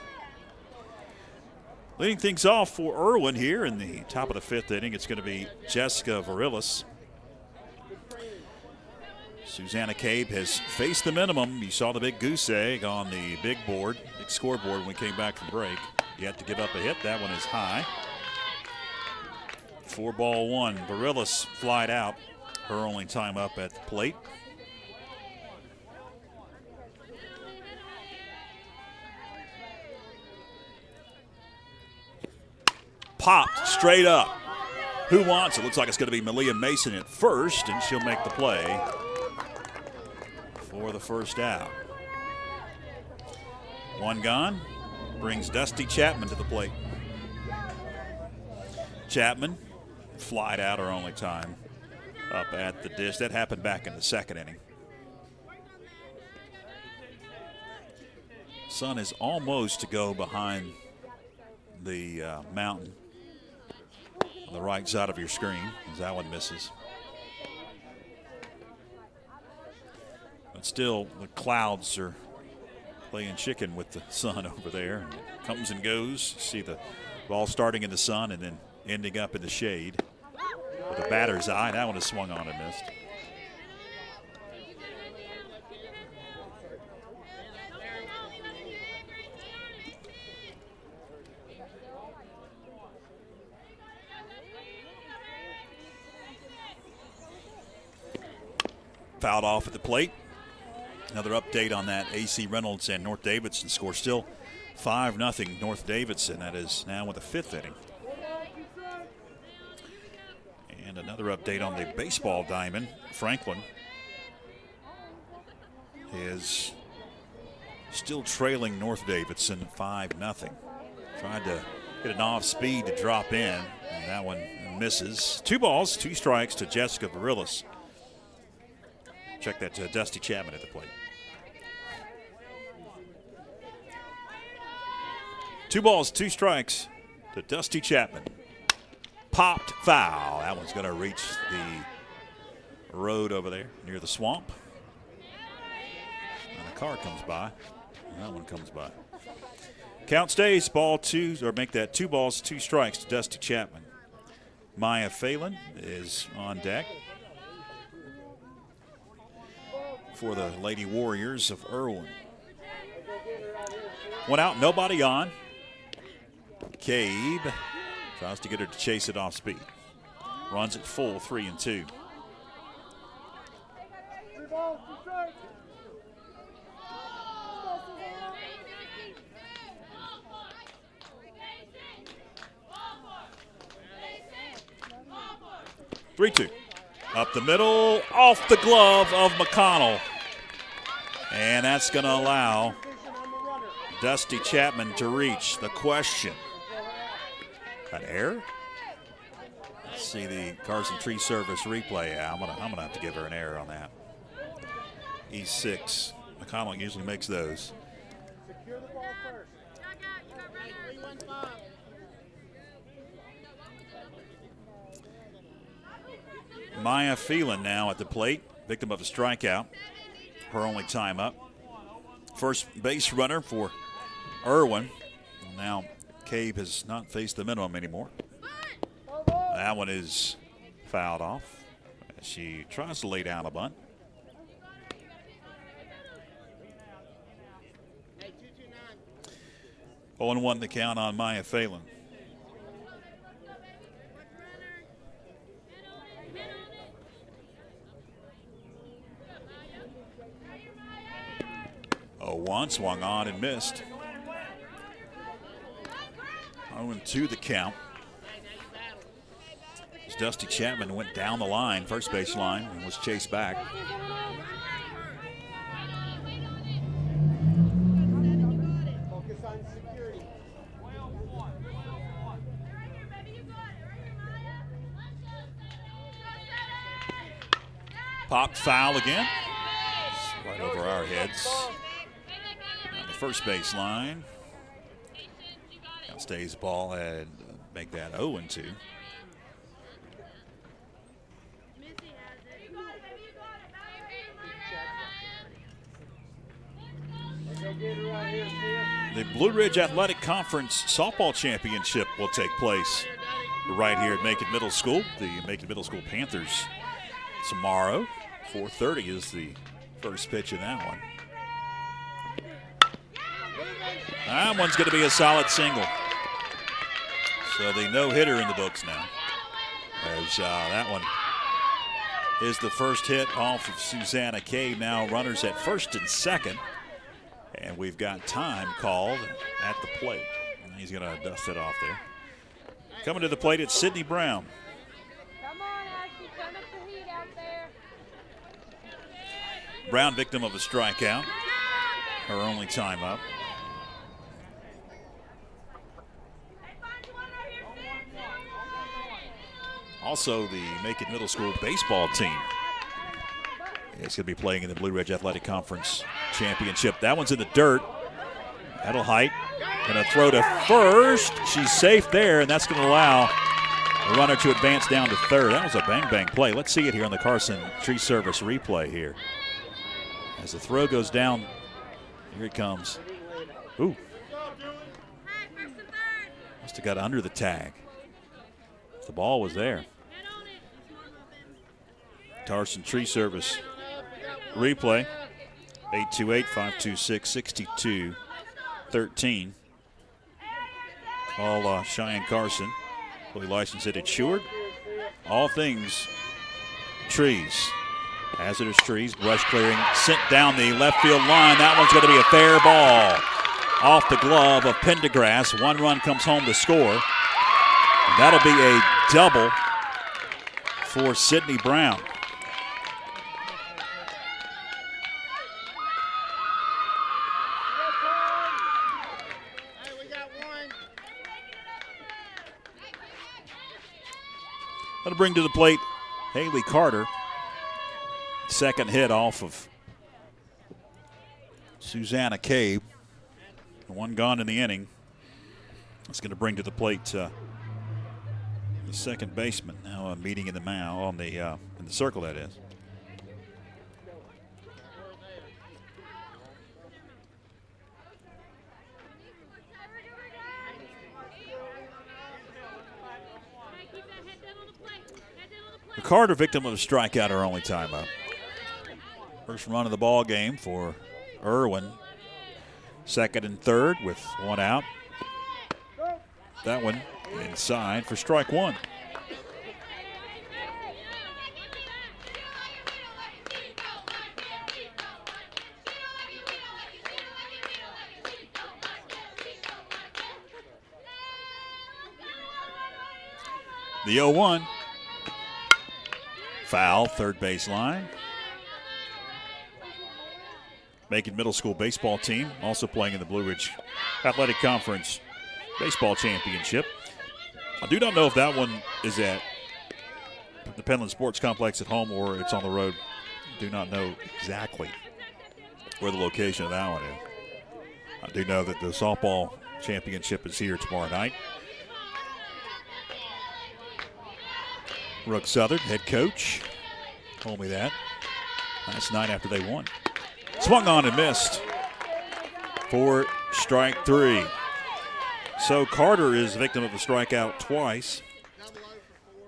Leading things off for Erwin here in the top of the 5th inning, it's going to be Jessica Varillas. Susanna Cabe has faced the minimum. You saw the big goose egg on the big scoreboard when we came back from break. Yet to give up a hit. That one is high. 4-1. Varillas flied out. Her only time up at the plate. Popped straight up. Who wants it? Looks like it's going to be Malia Mason at first, and she'll make the play for the first out. One gone. Brings Dusty Chapman to the plate. Chapman flied out her only time up at the dish. That happened back in the 2nd inning. Sun is almost to go behind the mountain on the right side of your screen as that one misses. But still, the clouds are playing chicken with the sun over there. And it comes and goes. See the ball starting in the sun and then ending up in the shade. With a batter's eye, that one is swung on and missed. Fouled off at the plate. Another update on that AC Reynolds and North Davidson score. Still 5-0 North Davidson. That is now with the 5th inning. And another update on the baseball diamond. Franklin is still trailing North Davidson 5-0. Tried to get an off speed to drop in, and that one misses. 2 balls, 2 strikes to Jessica Varillas. Check that to Dusty Chapman at the plate. 2 balls, 2 strikes to Dusty Chapman. Popped foul. That one's going to reach the road over there near the swamp. And a car comes by. And that one comes by. Count stays. Ball 2, or make that 2 balls, 2 strikes to Dusty Chapman. Maya Phelan is on deck for the Lady Warriors of Erwin. 1 out, nobody on. Cabe tries to get her to chase it off speed. Runs it full, 3-2. Up the middle, off the glove of McConnell. And that's going to allow Dusty Chapman to reach. The question, an error? Let's see the Carson Tree Service replay. Yeah, I'm gonna have to give her an error on that. E6. McConnell usually makes those. Maya Phelan now at the plate, victim of a strikeout. Her only time up. First base runner for Erwin. Now Cabe has not faced the minimum anymore. That one is fouled off as she tries to lay down a bunt. Oh, and 1 the count on Maya Phelan. Oh, 1 swung on and missed. 0-2 the count. As Dusty Chapman went down the line, first base line, and was chased back. Popped foul again. It's right over our heads. On the first base line. Stays ball and make that 0-2. The Blue Ridge Athletic Conference Softball Championship will take place right here at Macon Middle School. The Macon Middle School Panthers tomorrow. 4:30 is the first pitch in that one. That one's going to be a solid single. So the no-hitter in the books now. As that one is the first hit off of Susanna Cave. Now runners at first and second. And we've got time called at the plate. And he's going to dust it off there. Coming to the plate, it's Sydney Brown. Come on, Ashley, turn up the heat out there. Brown, victim of a strikeout. Her only time up. Also, the Macon Middle School baseball team is going to be playing in the Blue Ridge Athletic Conference Championship. That one's in the dirt. Adelheit going to throw to first. She's safe there, and that's going to allow the runner to advance down to third. That was a bang-bang play. Let's see it here on the Carson Tree Service replay here. As the throw goes down, here it comes. Ooh. Must have got under the tag. The ball was there. Carson Tree Service replay. 828-526-6213. Call Cheyenne Carson. Fully licensed and insured. All things trees. Hazardous trees, brush clearing, sent down the left field line. That one's going to be a fair ball. Off the glove of Pendergrass. 1 run comes home to score. And that'll be a double for Sydney Brown. That'll bring to the plate Haley Carter. Second hit off of Susanna Cave. 1 gone in the inning. That's going to bring to the plate the second baseman. Now a meeting in the mound on the in the circle, that is. Carter, victim of a strikeout, her only time up. First run of the ball game for Erwin. Second and third with 1 out. That one inside for strike 1. The 0-1. Foul, third base line. Macon Middle School baseball team also playing in the Blue Ridge Athletic Conference Baseball Championship. I do not know if that one is at the Penland Sports Complex at home or it's on the road. Do not know exactly where the location of that one is. I do know that the softball championship is here tomorrow night. Brooke Southern, head coach, told me that last night after they won. Swung on and missed for strike three. So Carter is a victim of a strikeout twice.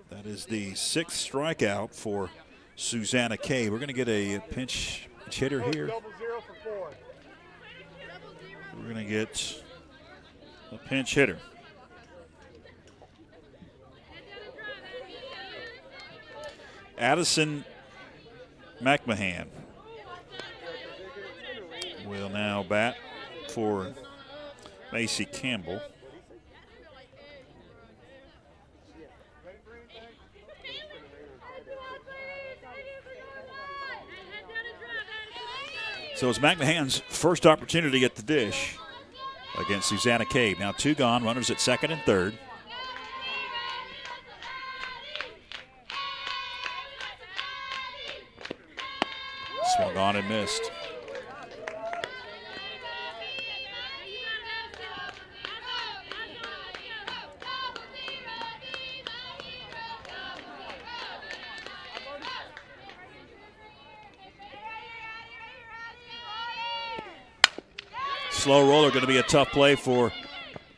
That is the sixth strikeout for Susanna Kay. We're going to get a pinch hitter here. We're going to get a pinch hitter. Addison McMahon will now bat for Macy Campbell. So it's McMahon's first opportunity at the dish against Susanna Cave. Now 2 gone, runners at second and third. Swung on and missed. Slow roller going to be a tough play for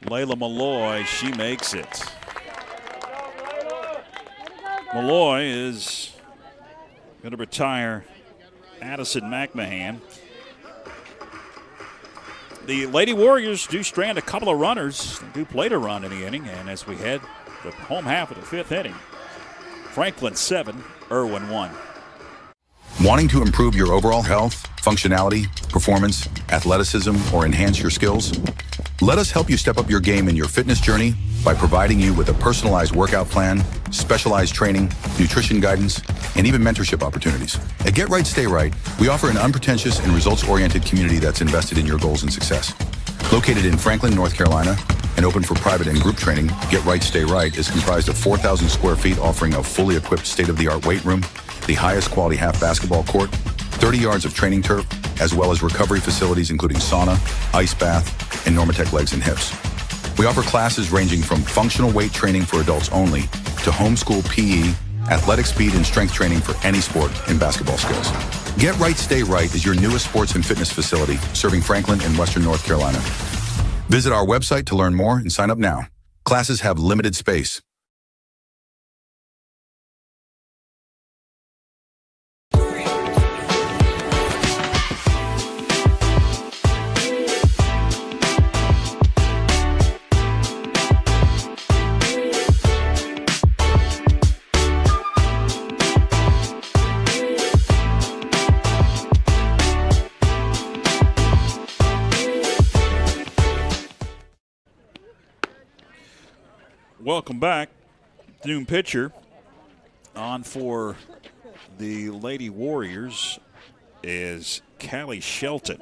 Layla Malloy. She makes it. Malloy is going to retire Addison McMahon. The Lady Warriors do strand a couple of runners. They do play to run in the inning, and as we head the home half of the fifth inning, Franklin 7, Erwin 1. Wanting to improve your overall health, functionality, performance, athleticism, or enhance your skills? Let us help you step up your game in your fitness journey by providing you with a personalized workout plan, specialized training, nutrition guidance, and even mentorship opportunities. At Get Right, Stay Right, we offer an unpretentious and results-oriented community that's invested in your goals and success. Located in Franklin, North Carolina, and open for private and group training, Get Right, Stay Right is comprised of 4,000 square feet, offering a fully equipped state-of-the-art weight room, the highest quality half basketball court, 30 yards of training turf, as well as recovery facilities including sauna, ice bath, and Normatec legs and hips. We offer classes ranging from functional weight training for adults only to homeschool PE, athletic speed and strength training for any sport and basketball skills. Get Right, Stay Right is your newest sports and fitness facility serving Franklin and Western North Carolina. Visit our website to learn more and sign up now. Classes have limited space. Welcome back. Noon pitcher on for the Lady Warriors is Callie Shelton.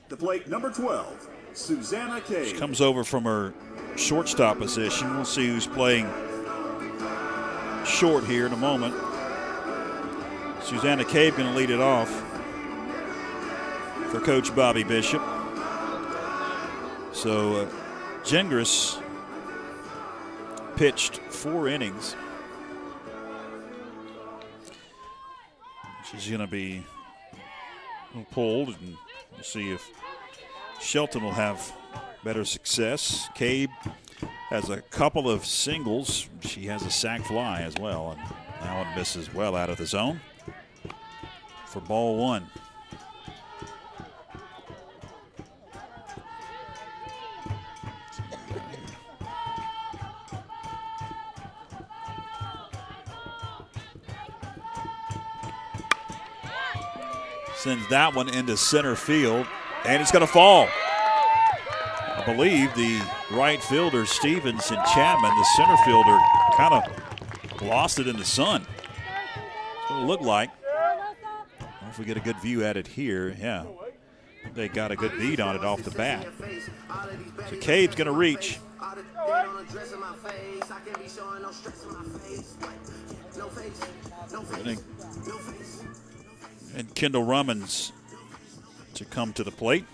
The plate number 12, Susanna Cave. She comes over from her shortstop position. We'll see who's playing short here in a moment. Susanna Cave going to lead it off for Coach Bobby Bishop. So Gingras pitched 4 innings. She's going to be pulled, and we'll see if Shelton will have better success. Cabe has a couple of singles. She has a sac fly as well, and that one misses well out of the zone for ball 1. Sends that one into center field, and it's going to fall. I believe the right fielder, Stevens and Chapman, the center fielder, kind of Lost it in the sun. That's what it looked like. If we get a good view at it here, yeah. They got a good beat on it off the bat. So Cade's going to reach. And Kendall Rummins to come to the plate.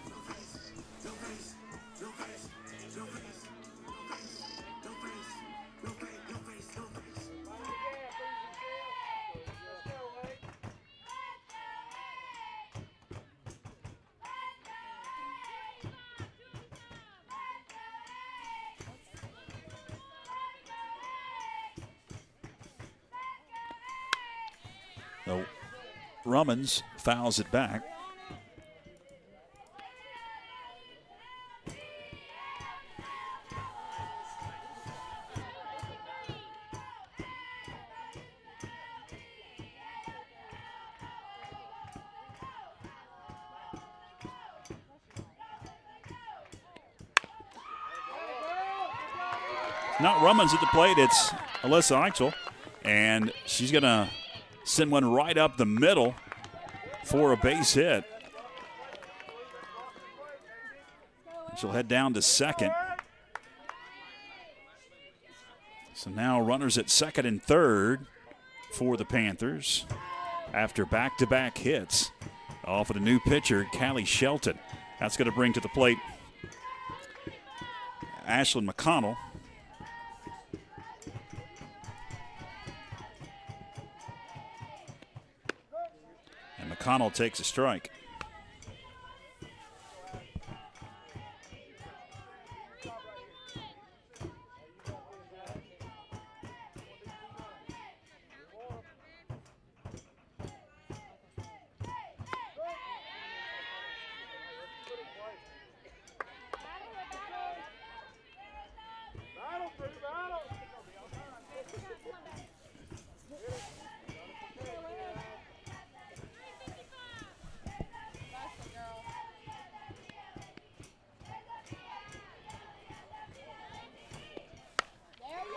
So Rummins fouls it back. Not Rummins at the plate, it's Alyssa Eichel, and she's going to send one right up the middle for a base hit. She'll head down to second. So now runners at second and third for the Panthers after back-to-back hits off of the new pitcher, Callie Shelton. That's going to bring to the plate Ashlyn McConnell. McConnell takes a strike.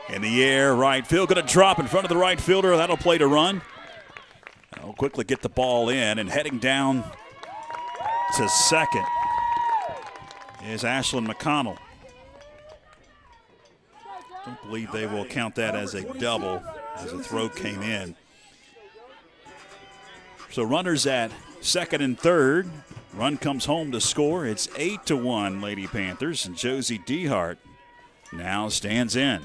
In the air, right field, going to drop in front of the right fielder. That'll play to run. That'll quickly get the ball in, and heading down to second is Ashlyn McConnell. Don't believe they will count that as a double as the throw came in. So runners at second and third. Run comes home to score. It's 8-1 Lady Panthers, and Josie Dehart now stands in.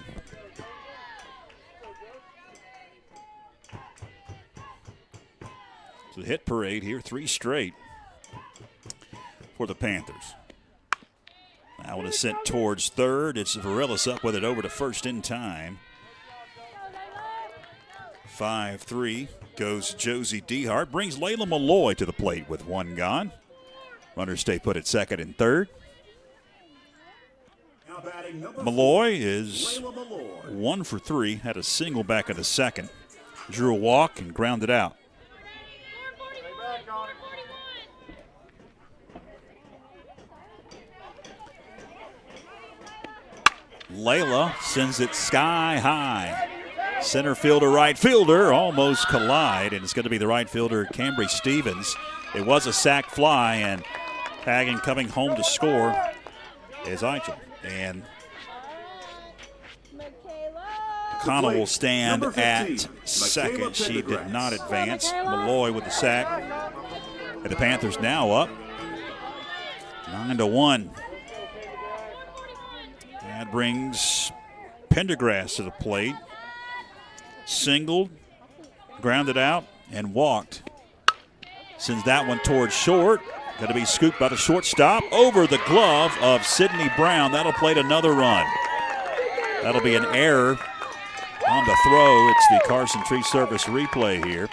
So the hit parade here, 3 straight for the Panthers. That one is sent towards third. It's Varillas up with it over to first in time. 5-3 goes Josie Dehart. Brings Layla Malloy to the plate with 1 gone. Runners stay put at second and third. Malloy is 1 for 3. Had a single back in the second. Drew a walk and grounded out. Layla sends it sky high. Center fielder, right fielder almost collide, and it's going to be the right fielder, Cambry Stevens. It was a sac fly, and tagging coming home to score is Eichel. And McConnell will stand at second. She did not advance. Malloy with the sack. And the Panthers now up 9-1. That brings Pendergrass to the plate. Singled, grounded out, and walked. Sends that one towards short. Going to be scooped by the shortstop over the glove of Sydney Brown. That'll play another run. That'll be an error on the throw. It's the Carson Tree Service replay here.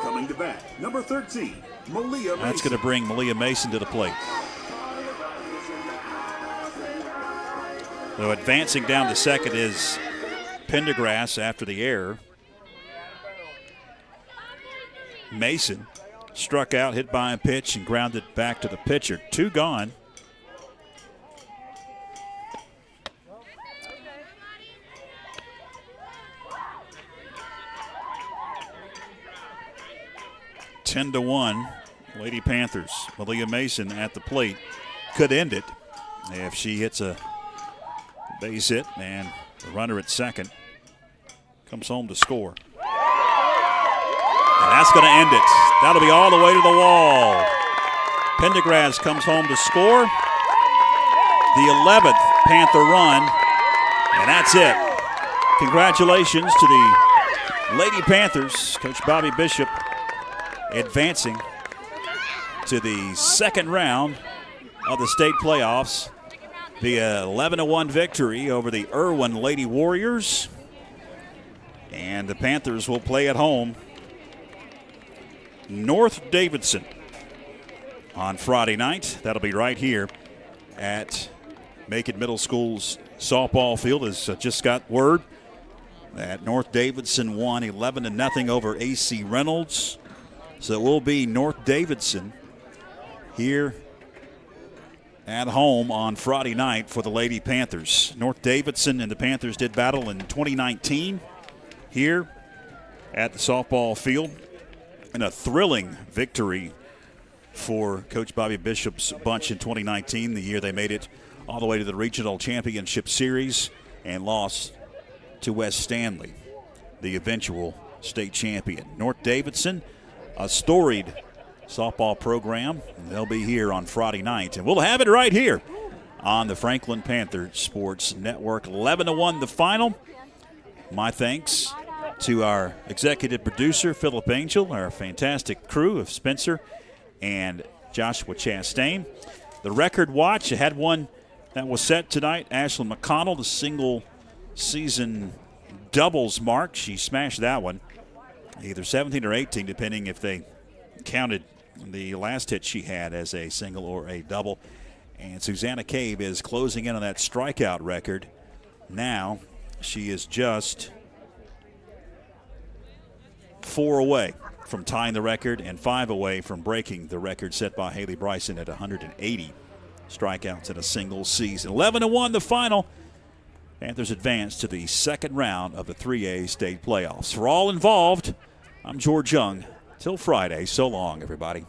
Coming to bat, number 13, Malia Mason. That's going to bring Malia Mason to the plate. So advancing down to second is Pendergrass after the error. Mason struck out, hit by a pitch, and grounded back to the pitcher. 2 gone. 10-1, Lady Panthers. Malia Mason at the plate could end it if she hits a base hit, and the runner at second comes home to score. And that's going to end it. That'll be all the way to the wall. Pendergrass comes home to score. The 11th Panther run, and that's it. Congratulations to the Lady Panthers. Coach Bobby Bishop advancing to the second round of the state playoffs via 11-1 victory over the Erwin Lady Warriors. And the Panthers will play at home North Davidson on Friday night. That'll be right here at Macon Middle School's softball field. As just got word that North Davidson won 11-0 over AC Reynolds. So it will be North Davidson here at home on Friday night for the Lady Panthers. North Davidson and the Panthers did battle in 2019 here at the softball field, and a thrilling victory for Coach Bobby Bishop's bunch in 2019, the year they made it all the way to the Regional Championship Series and lost to West Stanley, the eventual state champion. North Davidson, a storied softball program. They'll be here on Friday night, and we'll have it right here on the Franklin Panther Sports Network. 11-1 the final. My thanks to our executive producer, Philip Angel, our fantastic crew of Spencer and Joshua Chastain. The record watch, I had one that was set tonight. Ashlyn McConnell, the single season doubles mark. She smashed that one, either 17 or 18, depending if they counted the last hit she had as a single or a double. And Susanna Cave is closing in on that strikeout record. Now she is just 4 away from tying the record and 5 away from breaking the record set by Haley Bryson at 180 strikeouts in a single season. 11-1 the final. Panthers advance to the second round of the 3A state playoffs. For all involved, I'm George Young. Till Friday, so long, everybody.